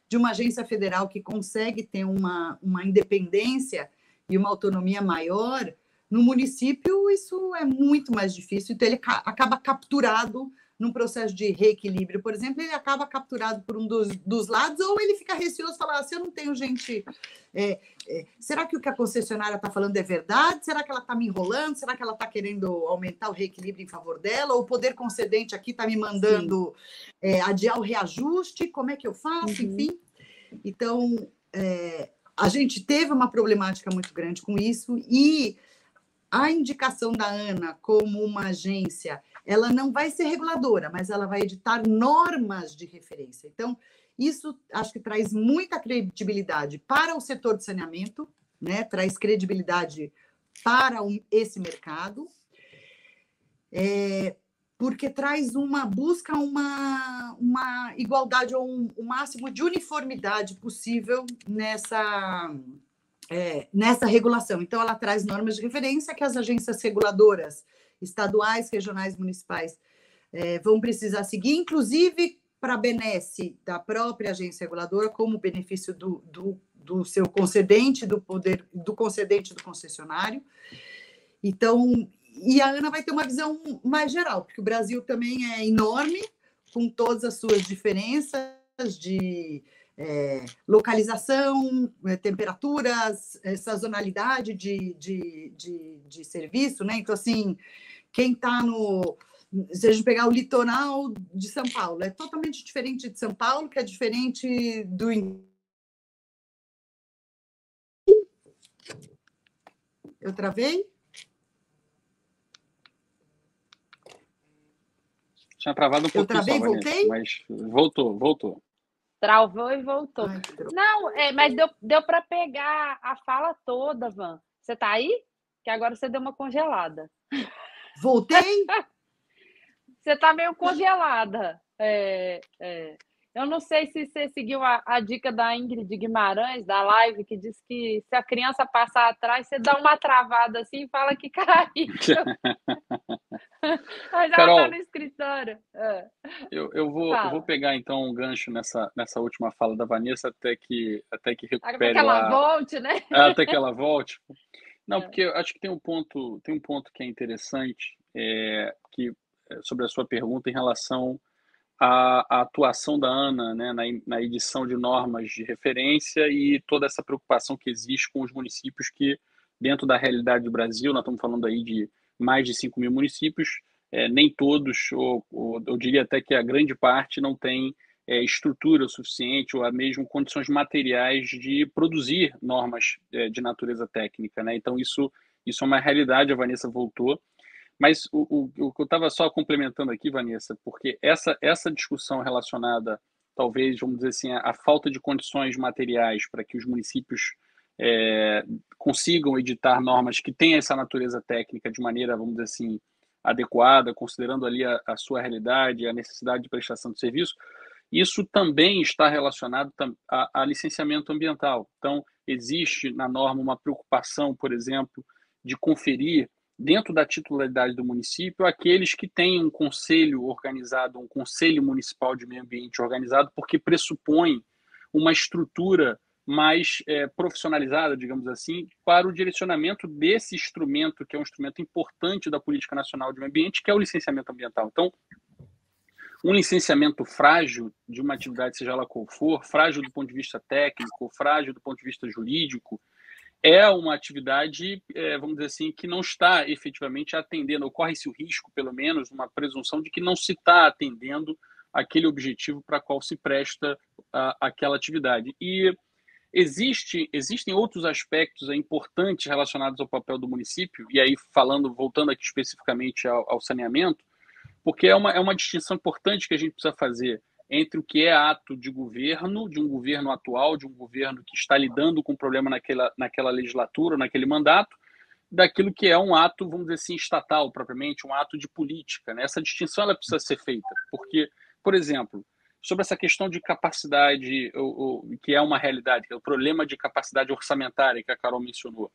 de uma agência federal que consegue ter uma independência e uma autonomia maior. No município, isso é muito mais difícil, então ele acaba capturado num processo de reequilíbrio, por exemplo, ele acaba capturado por um dos lados, ou ele fica receoso, falar, se eu não tenho gente... será que o que a concessionária está falando é verdade? Será que ela está me enrolando? Será que ela está querendo aumentar o reequilíbrio em favor dela? Ou o poder concedente aqui está me mandando adiar o reajuste? Como é que eu faço? Uhum. Enfim. Então, a gente teve uma problemática muito grande com isso, e a indicação da ANA como uma agência, ela não vai ser reguladora, mas ela vai editar normas de referência. Então, isso acho que traz muita credibilidade para o setor de saneamento, né? Traz credibilidade para esse mercado, porque traz busca uma igualdade ou um máximo de uniformidade possível nessa regulação. Então, ela traz normas de referência que as agências reguladoras estaduais, regionais, municipais vão precisar seguir, inclusive para a benesse da própria agência reguladora, como benefício do seu concedente, do concedente do concessionário. Então, e a ANA vai ter uma visão mais geral, porque o Brasil também é enorme, com todas as suas diferenças de localização, temperaturas, sazonalidade de serviço, né? Então, assim, quem está se a gente pegar o litoral de São Paulo, é totalmente diferente de São Paulo, que é diferente do... Eu travei? Tinha travado um pouquinho. Eu travei, só, voltei? Mas voltou. Travou e voltou. Ai, não, mas deu para pegar a fala toda, Van. Você está aí? Que agora você deu uma congelada. Voltei? Você está meio congelada. Eu não sei se você seguiu a dica da Ingrid Guimarães, da live, que diz que se a criança passar atrás, você dá uma travada assim e fala que caiu. Mas ela está no escritório. Eu vou pegar, então, um gancho nessa última fala da Vanessa até que recupere ela volte, né? Até que ela volte. Não, porque eu acho que tem um ponto que é interessante, sobre a sua pergunta em relação à atuação da ANA, né, na edição de normas de referência e toda essa preocupação que existe com os municípios que, dentro da realidade do Brasil, nós estamos falando aí de mais de 5 mil municípios, nem todos, ou eu diria até que a grande parte não tem estrutura suficiente ou mesmo condições materiais de produzir normas de natureza técnica, né? Então, isso é uma realidade, a Vanessa voltou. Mas o que eu estava só complementando aqui, Vanessa, porque essa discussão relacionada, talvez, vamos dizer assim, a falta de condições materiais para que os municípios consigam editar normas que tenham essa natureza técnica de maneira, vamos dizer assim, adequada, considerando ali a sua realidade, a necessidade de prestação de serviço, isso também está relacionado a licenciamento ambiental. Então, existe na norma uma preocupação, por exemplo, de conferir dentro da titularidade do município aqueles que têm um conselho organizado, um conselho municipal de meio ambiente organizado, porque pressupõe uma estrutura mais profissionalizada, digamos assim, para o direcionamento desse instrumento, que é um instrumento importante da Política Nacional de Meio Ambiente, que é o licenciamento ambiental. Então, um licenciamento frágil de uma atividade, seja ela qual for, frágil do ponto de vista técnico, frágil do ponto de vista jurídico, é uma atividade, vamos dizer assim, que não está efetivamente atendendo, ocorre-se o risco, pelo menos, uma presunção de que não se está atendendo aquele objetivo para qual se presta aquela atividade. E existem outros aspectos importantes relacionados ao papel do município, e aí voltando aqui especificamente ao saneamento, porque é uma distinção importante que a gente precisa fazer entre o que é ato de governo, de um governo atual, de um governo que está lidando com o problema naquela legislatura, naquele mandato, daquilo que é um ato, vamos dizer assim, estatal propriamente, um ato de política, né? Essa distinção ela precisa ser feita, porque, por exemplo, sobre essa questão de capacidade, que é uma realidade, que é o problema de capacidade orçamentária que a Carol mencionou,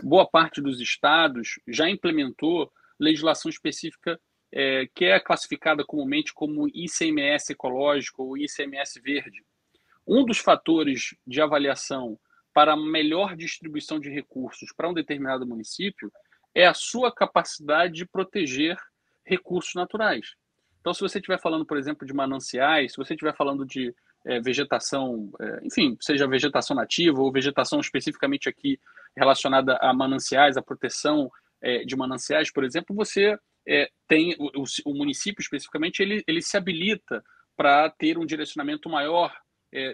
boa parte dos estados já implementou legislação específica que é classificada comumente como ICMS ecológico ou ICMS verde. Um dos fatores de avaliação para a melhor distribuição de recursos para um determinado município é a sua capacidade de proteger recursos naturais. Então, se você estiver falando, por exemplo, de mananciais, se você estiver falando de vegetação, enfim, seja vegetação nativa ou vegetação especificamente aqui relacionada a mananciais, a proteção de mananciais, por exemplo, você tem o município especificamente, ele se habilita para ter um direcionamento maior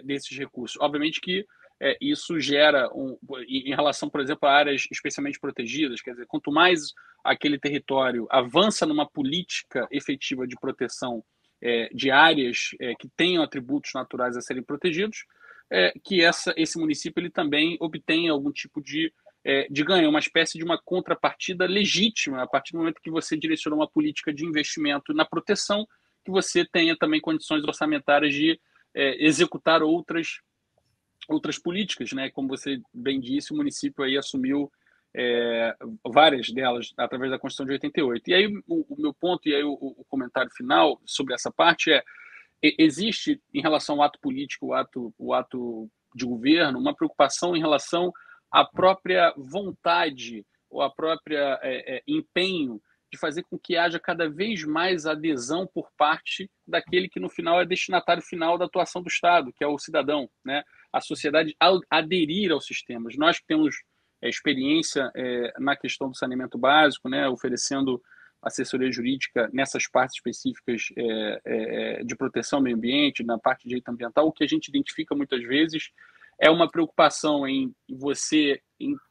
desses recursos. Obviamente que isso gera, em relação, por exemplo, a áreas especialmente protegidas, quer dizer, quanto mais aquele território avança numa política efetiva de proteção de áreas que tenham atributos naturais a serem protegidos, que esse município ele também obtenha algum tipo de ganho, uma espécie de uma contrapartida legítima, a partir do momento que você direciona uma política de investimento na proteção, que você tenha também condições orçamentárias de executar outras políticas, né? Como você bem disse, o município aí assumiu várias delas através da Constituição de 88. E aí o meu ponto, e aí o comentário final sobre essa parte existe, em relação ao ato político, o ato de governo, uma preocupação em relação à própria vontade ou a própria empenho de fazer com que haja cada vez mais adesão por parte daquele que, no final, é destinatário final da atuação do Estado, que é o cidadão, né? A sociedade aderir aos sistemas. Nós que temos experiência na questão do saneamento básico, né, oferecendo assessoria jurídica nessas partes específicas de proteção ao meio ambiente, na parte de direito ambiental, o que a gente identifica muitas vezes é uma preocupação em você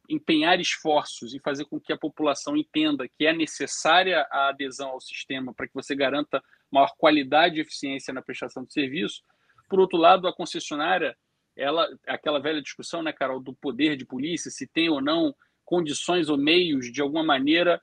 empenhar esforços e fazer com que a população entenda que é necessária a adesão ao sistema para que você garanta maior qualidade e eficiência na prestação de serviço. Por outro lado, a concessionária, aquela velha discussão, né, Carol, do poder de polícia, se tem ou não condições ou meios, de alguma maneira,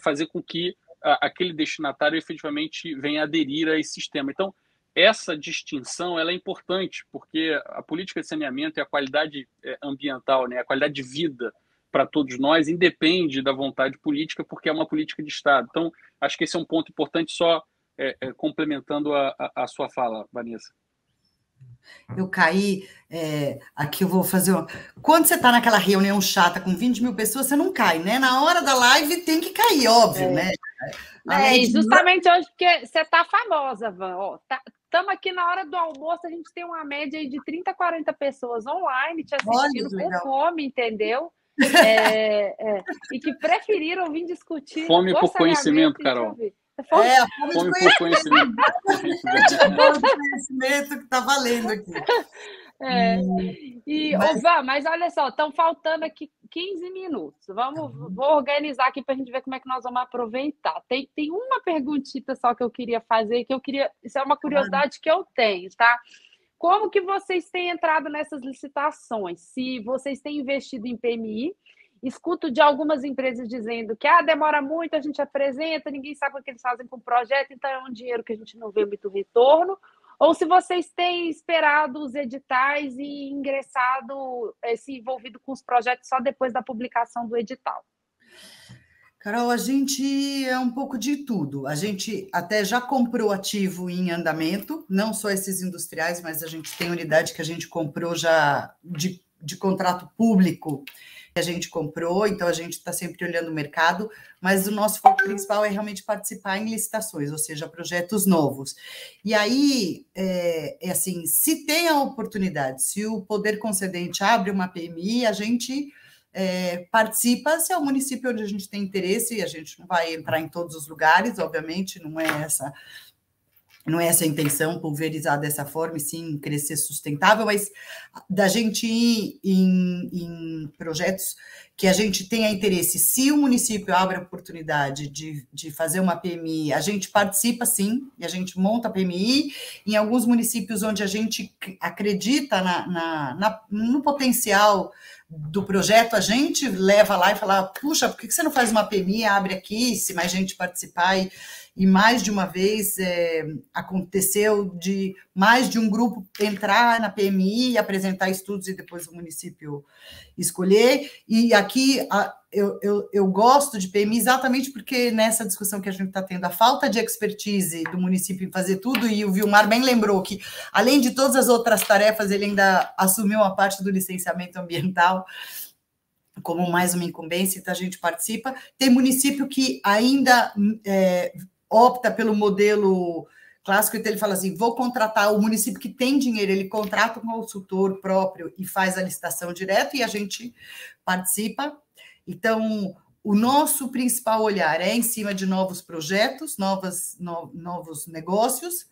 fazer com que aquele destinatário efetivamente venha aderir a esse sistema. Então, essa distinção ela é importante, porque a política de saneamento e a qualidade ambiental, né, a qualidade de vida para todos nós, independe da vontade política, porque é uma política de Estado. Então, acho que esse é um ponto importante, só complementando a sua fala, Vanessa. Eu caí, aqui eu vou fazer uma... Quando você está naquela reunião chata com 20 mil pessoas, você não cai, né? Na hora da live tem que cair, óbvio, né? E justamente hoje, porque você está famosa, Van. Estamos aqui na hora do almoço, a gente tem uma média aí de 30, 40 pessoas online te assistindo com fome, entendeu? E que preferiram vir discutir. Fome por conhecimento, Carol. Fome por conhecimento. Fome por conhecimento que está valendo aqui. Mas olha só, estão faltando aqui 15 minutos. Vou organizar aqui para a gente ver como é que nós vamos aproveitar. Tem uma perguntita só que eu queria fazer, isso é uma curiosidade que eu tenho, tá? Como que vocês têm entrado nessas licitações? Se vocês têm investido em PMI, escuto de algumas empresas dizendo que demora muito, a gente apresenta, ninguém sabe o que eles fazem com o projeto, então é um dinheiro que a gente não vê muito retorno. Ou se vocês têm esperado os editais e ingressado, se envolvido com os projetos só depois da publicação do edital. Carol, a gente é um pouco de tudo. A gente até já comprou ativo em andamento, não só esses industriais, mas a gente tem unidade que a gente comprou já de contrato público, que a gente comprou, então a gente está sempre olhando o mercado, mas o nosso foco principal é realmente participar em licitações, ou seja, projetos novos. E aí, assim, se tem a oportunidade, se o poder concedente abre uma PMI, a gente participa, se é o município onde a gente tem interesse, a gente não vai entrar em todos os lugares, obviamente, não é essa a intenção, pulverizar dessa forma, e sim crescer sustentável, mas da gente ir em projetos que a gente tenha interesse. Se o município abre a oportunidade de fazer uma PMI, a gente participa sim, e a gente monta a PMI. Em alguns municípios onde a gente acredita no potencial do projeto, a gente leva lá e fala, puxa, por que você não faz uma PMI, abre aqui, se mais gente participar, e mais de uma vez aconteceu de mais de um grupo entrar na PMI, apresentar estudos e depois o município escolher. E aqui eu gosto de PMI exatamente porque nessa discussão que a gente está tendo, a falta de expertise do município em fazer tudo, e o Vilmar bem lembrou que, além de todas as outras tarefas, ele ainda assumiu a parte do licenciamento ambiental como mais uma incumbência, então a gente participa. Tem município que ainda opta pelo modelo clássico, então ele fala assim, vou contratar, o município que tem dinheiro, ele contrata um consultor próprio e faz a licitação direto, e a gente participa. Então, o nosso principal olhar é em cima de novos projetos, novos negócios.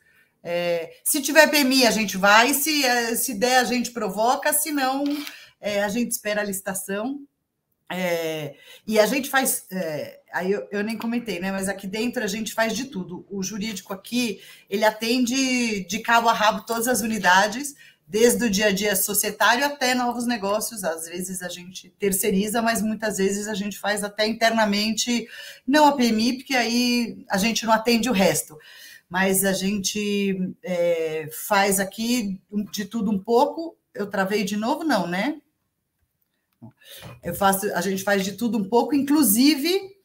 Se tiver PMI, a gente vai, se der, a gente provoca, se não, a gente espera a licitação. E a gente faz, aí eu nem comentei, né? Mas aqui dentro a gente faz de tudo. O jurídico aqui, ele atende de cabo a rabo todas as unidades, desde o dia a dia societário até novos negócios. Às vezes a gente terceiriza, mas muitas vezes a gente faz até internamente, não a PMI, porque aí a gente não atende o resto. Mas a gente faz aqui de tudo um pouco. Eu travei de novo? Não, né? A gente faz de tudo um pouco, inclusive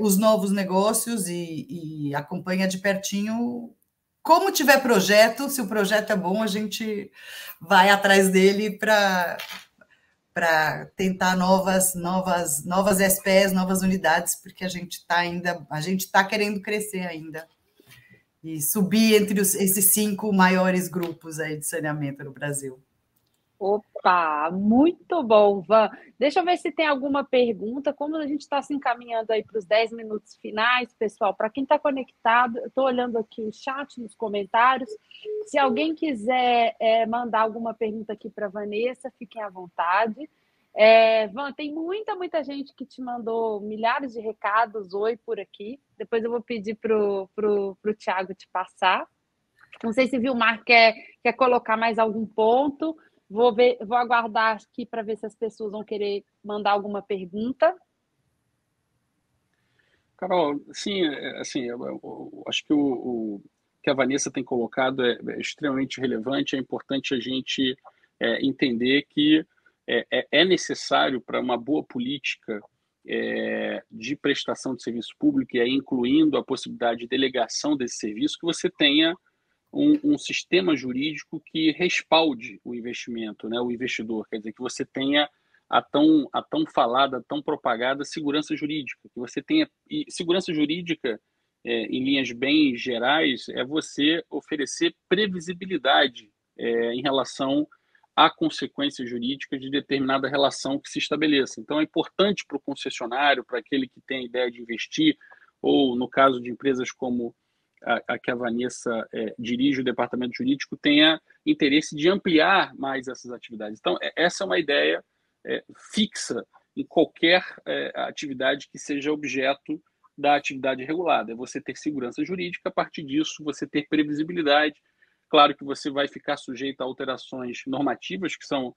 os novos negócios, e acompanha de pertinho. Como tiver projeto, se o projeto é bom, a gente vai atrás dele para tentar novas SPs, novas unidades, porque a gente está querendo crescer ainda e subir entre esses 5 maiores grupos aí de saneamento no Brasil. Opa, muito bom, Van. Deixa eu ver se tem alguma pergunta. Como a gente está se encaminhando aí para os 10 minutos finais, pessoal, para quem está conectado, eu estou olhando aqui o chat, nos comentários. Se alguém quiser mandar alguma pergunta aqui para a Vanessa, fiquem à vontade. Van, tem muita gente que te mandou milhares de recados, oi, por aqui. Depois eu vou pedir para o Thiago te passar. Não sei se o Vilmar quer colocar mais algum ponto. Vou aguardar aqui para ver se as pessoas vão querer mandar alguma pergunta. Carol, sim, assim, eu acho que o que a Vanessa tem colocado é extremamente relevante. É importante a gente entender que é necessário, para uma boa política de prestação de serviço público, e aí incluindo a possibilidade de delegação desse serviço, que você tenha um sistema jurídico que respalde o investimento, né, o investidor. Quer dizer, que você tenha a tão falada, tão propagada segurança jurídica. Que você tenha... E segurança jurídica, em linhas bem gerais, é você oferecer previsibilidade em relação a consequências jurídicas de determinada relação que se estabeleça. Então, é importante para o concessionário, para aquele que tem a ideia de investir, ou no caso de empresas como a que a Vanessa dirige, o departamento jurídico, tenha interesse de ampliar mais essas atividades. Então, essa é uma ideia fixa em qualquer atividade que seja objeto da atividade regulada. É você ter segurança jurídica, a partir disso, você ter previsibilidade. Claro que você vai ficar sujeito a alterações normativas, que são,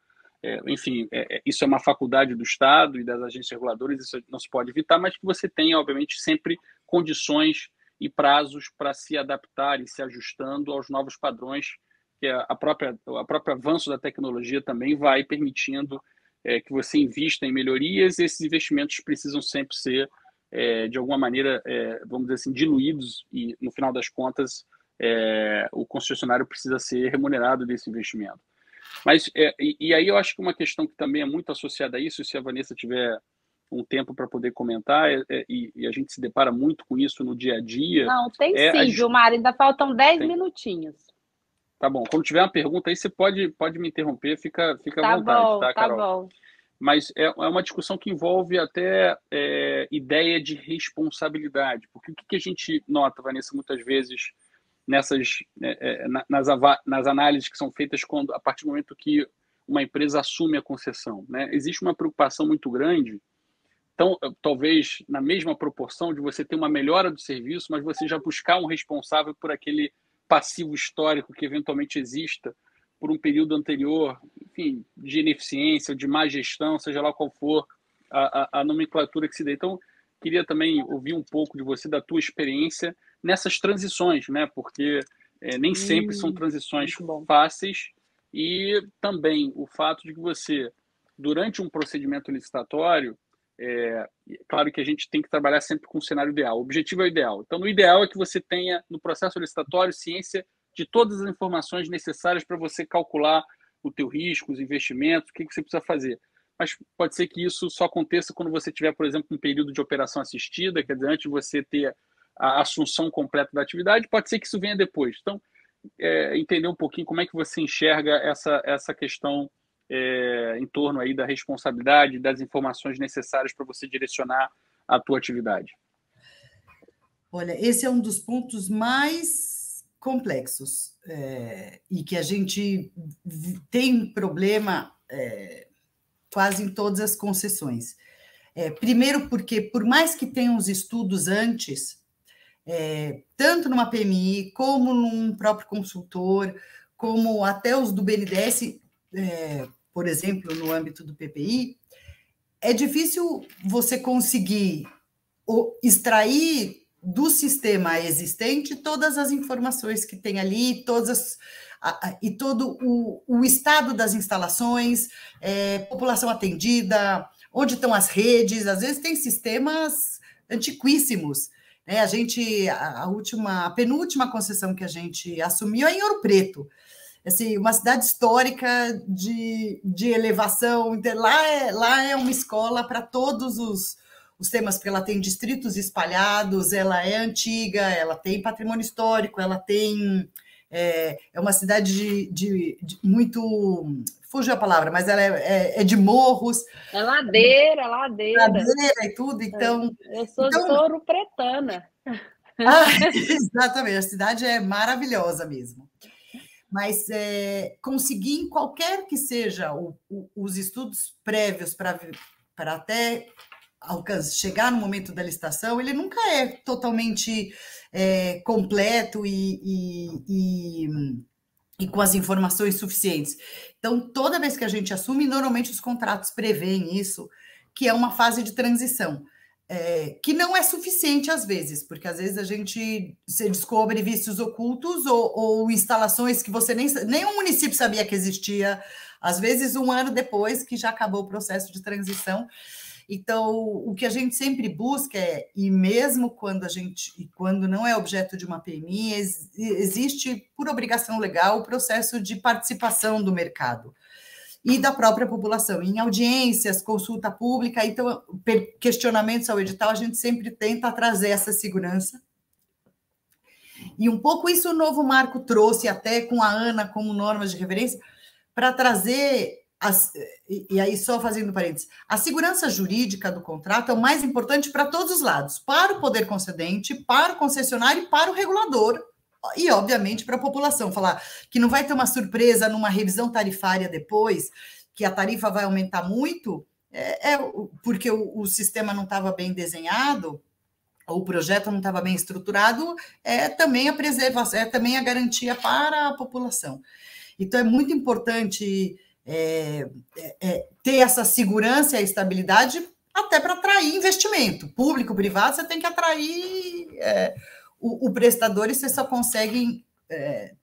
enfim, isso é uma faculdade do Estado e das agências reguladoras, isso não se pode evitar, mas que você tenha, obviamente, sempre condições e prazos para se adaptar e se ajustando aos novos padrões, que o próprio avanço da tecnologia também vai permitindo que você invista em melhorias, e esses investimentos precisam sempre ser, de alguma maneira, vamos dizer assim, diluídos, e, no final das contas, o concessionário precisa ser remunerado desse investimento. Mas, e aí eu acho que uma questão que também é muito associada a isso, se a Vanessa tiver um tempo para poder comentar, e a gente se depara muito com isso no dia a dia... Não, tem sim, Gilmar, ainda faltam 10 minutinhos. Tá bom, quando tiver uma pergunta aí, você pode me interromper, fica à vontade, tá, Carol? Tá bom. Mas é uma discussão que envolve até ideia de responsabilidade, porque o que a gente nota, Vanessa, muitas vezes nas análises que são feitas a partir do momento que uma empresa assume a concessão, né? Existe uma preocupação muito grande, então, talvez na mesma proporção de você ter uma melhora do serviço, mas você já buscar um responsável por aquele passivo histórico que eventualmente exista por um período anterior, enfim, de ineficiência, de má gestão, seja lá qual for a nomenclatura que se dê. Então, queria também ouvir um pouco de você, da tua experiência nessas transições, né? Porque nem sempre são transições fáceis, e também o fato de que você, durante um procedimento licitatório, claro que a gente tem que trabalhar sempre com o cenário ideal. O objetivo é o ideal. Então, o ideal é que você tenha, no processo licitatório, ciência de todas as informações necessárias para você calcular o teu risco, os investimentos, o que você precisa fazer. Mas pode ser que isso só aconteça quando você tiver, por exemplo, um período de operação assistida, quer dizer, antes de você ter a assunção completa da atividade, pode ser que isso venha depois. Então, entender um pouquinho como é que você enxerga essa questão em torno aí da responsabilidade, das informações necessárias para você direcionar a tua atividade. Olha, esse é um dos pontos mais complexos e que a gente tem problema quase em todas as concessões. Primeiro porque, por mais que tenham os estudos antes, tanto numa PMI, como num próprio consultor, como até os do BNDES, por exemplo, no âmbito do PPI, é difícil você conseguir extrair do sistema existente todas as informações que tem ali, e todo o estado das instalações, população atendida, onde estão as redes. Às vezes tem sistemas antiquíssimos, né? A penúltima concessão que a gente assumiu é em Ouro Preto, assim, uma cidade histórica de elevação. Lá é uma escola para todos os temas, porque ela tem distritos espalhados, ela é antiga, ela tem patrimônio histórico, ela tem... É uma cidade de muito... Fugiu a palavra, mas ela é de morros. É ladeira. Ladeira e tudo, então... Eu sou ouropretana. Exatamente, a cidade é maravilhosa mesmo. Mas conseguir, em qualquer que seja os estudos prévios para até chegar no momento da licitação, ele nunca é totalmente completo e com as informações suficientes. Então, toda vez que a gente assume, normalmente os contratos prevêem isso, que é uma fase de transição, que não é suficiente às vezes, porque às vezes você descobre vícios ocultos ou instalações que você nem o município sabia que existia, às vezes um ano depois que já acabou o processo de transição. Então, o que a gente sempre busca é, e mesmo quando não é objeto de uma PMI, existe, por obrigação legal, o processo de participação do mercado e da própria população, em audiências, consulta pública, então, questionamentos ao edital, a gente sempre tenta trazer essa segurança. E um pouco isso o novo marco trouxe, até com a ANA como normas de referência, para trazer, e aí só fazendo parênteses, a segurança jurídica do contrato é o mais importante para todos os lados, para o poder concedente, para o concessionário e para o regulador, e, obviamente, para a população. Falar que não vai ter uma surpresa numa revisão tarifária depois, que a tarifa vai aumentar muito, porque o sistema não estava bem desenhado, ou o projeto não estava bem estruturado, é também a preservação, é também a garantia para a população. Então, é muito importante ter essa segurança e a estabilidade até para atrair investimento. Público, privado, você tem que atrair o prestador, e você só consegue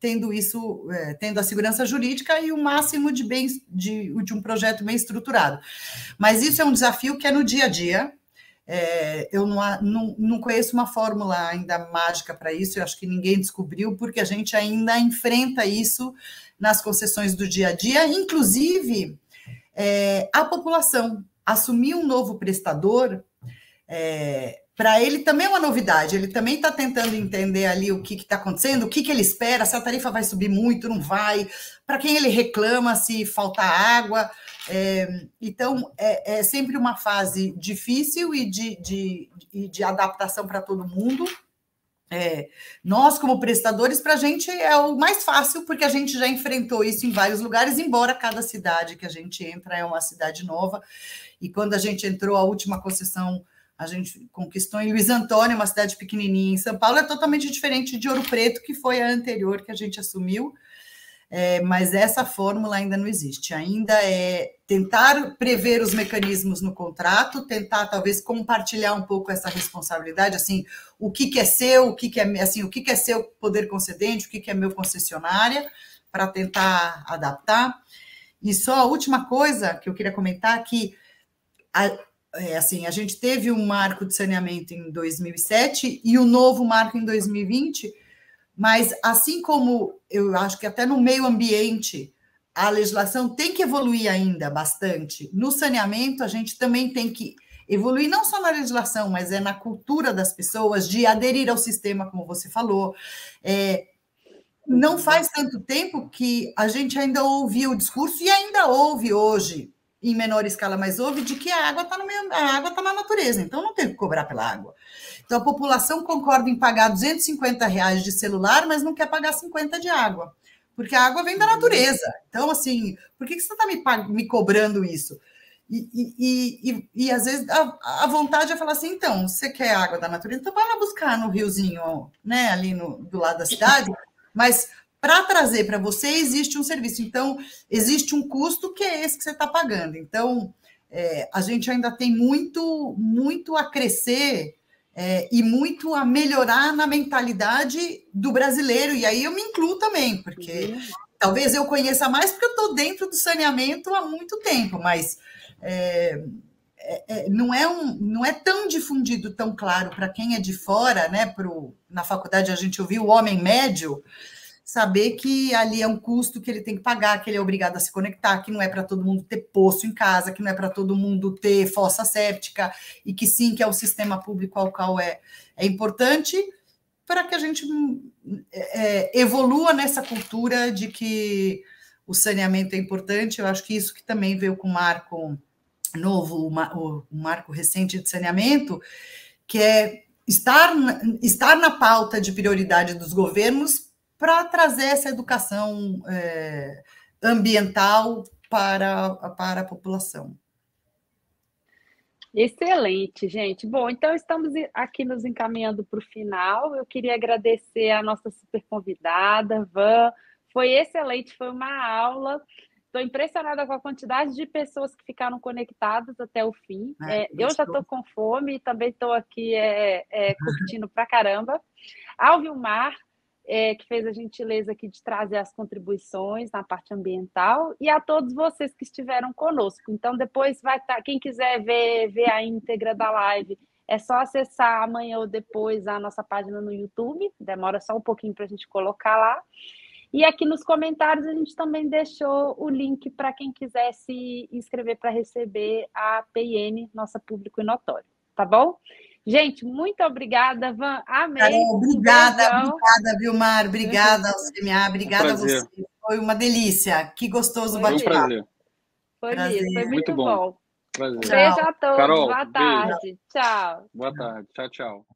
tendo isso, tendo a segurança jurídica e o máximo de um projeto bem estruturado. Mas isso é um desafio que é no dia a dia. Eu não conheço uma fórmula ainda mágica para isso, eu acho que ninguém descobriu, porque a gente ainda enfrenta isso nas concessões do dia a dia, inclusive a população assumir um novo prestador, para ele também é uma novidade, ele também está tentando entender ali o que está acontecendo, o que ele espera, se a tarifa vai subir muito, não vai, para quem ele reclama se faltar água. Então, é sempre uma fase difícil e de adaptação para todo mundo. Nós, como prestadores, para a gente é o mais fácil, porque a gente já enfrentou isso em vários lugares, embora cada cidade que a gente entra é uma cidade nova. E quando a gente entrou, a última concessão, a gente conquistou em Luiz Antônio, uma cidade pequenininha em São Paulo, é totalmente diferente de Ouro Preto, que foi a anterior que a gente assumiu. Mas essa fórmula ainda não existe. Ainda é tentar prever os mecanismos no contrato, tentar talvez compartilhar um pouco essa responsabilidade, assim, o que é seu, o que é seu poder concedente, o que é meu concessionária, para tentar adaptar. E só a última coisa que eu queria comentar, que a gente teve um marco de saneamento em 2007 e o novo marco em 2020, mas assim como eu acho que até no meio ambiente a legislação tem que evoluir ainda bastante, no saneamento a gente também tem que evoluir não só na legislação, mas na cultura das pessoas, de aderir ao sistema, como você falou. Não faz tanto tempo que a gente ainda ouvia o discurso, e ainda ouve hoje, em menor escala, mas ouve, de que a água está na natureza, então não tem que cobrar pela água. Então, a população concorda em pagar R$250 de celular, mas não quer pagar 50 de água, porque a água vem da natureza. Então, assim, por que você está me cobrando isso? E às vezes, a vontade é falar assim, então, você quer água da natureza? Então, vai lá buscar no riozinho, né, ali do lado da cidade, mas para trazer para você existe um serviço. Então, existe um custo que é esse que você está pagando. Então, a gente ainda tem muito, muito a crescer e muito a melhorar na mentalidade do brasileiro. E aí eu me incluo também, porque talvez eu conheça mais porque eu estou dentro do saneamento há muito tempo, mas não é tão difundido, tão claro para quem é de fora, né? Na faculdade a gente ouviu o homem médio, saber que ali é um custo que ele tem que pagar, que ele é obrigado a se conectar, que não é para todo mundo ter poço em casa, que não é para todo mundo ter fossa séptica, e que sim, que é o sistema público ao qual é importante, para que a gente evolua nessa cultura de que o saneamento é importante. Eu acho que isso que também veio com o marco novo, o marco recente de saneamento, que é estar na pauta de prioridade dos governos para trazer essa educação ambiental para a população. Excelente, gente. Bom, então estamos aqui nos encaminhando para o final. Eu queria agradecer a nossa super convidada, Van. Foi excelente, foi uma aula. Estou impressionada com a quantidade de pessoas que ficaram conectadas até o fim. Eu já estou com fome e também estou aqui curtindo pra caramba. Ao Vilmar, que fez a gentileza aqui de trazer as contribuições na parte ambiental, e a todos vocês que estiveram conosco. Então, depois vai estar, quem quiser ver a íntegra da live, é só acessar amanhã ou depois a nossa página no YouTube, demora só um pouquinho para a gente colocar lá. E aqui nos comentários a gente também deixou o link para quem quiser se inscrever para receber a PIN, nossa Público e Notório, tá bom? Gente, muito obrigada, Van. Amei. Carol, obrigada, Vilmar. Obrigada ao CMA, obrigada a você. Foi uma delícia. Que gostoso bate-papo. Foi muito bom. bom. Prazer. Beijo a todos. Carol, boa tarde. Tchau. Boa tarde. Tchau, tchau.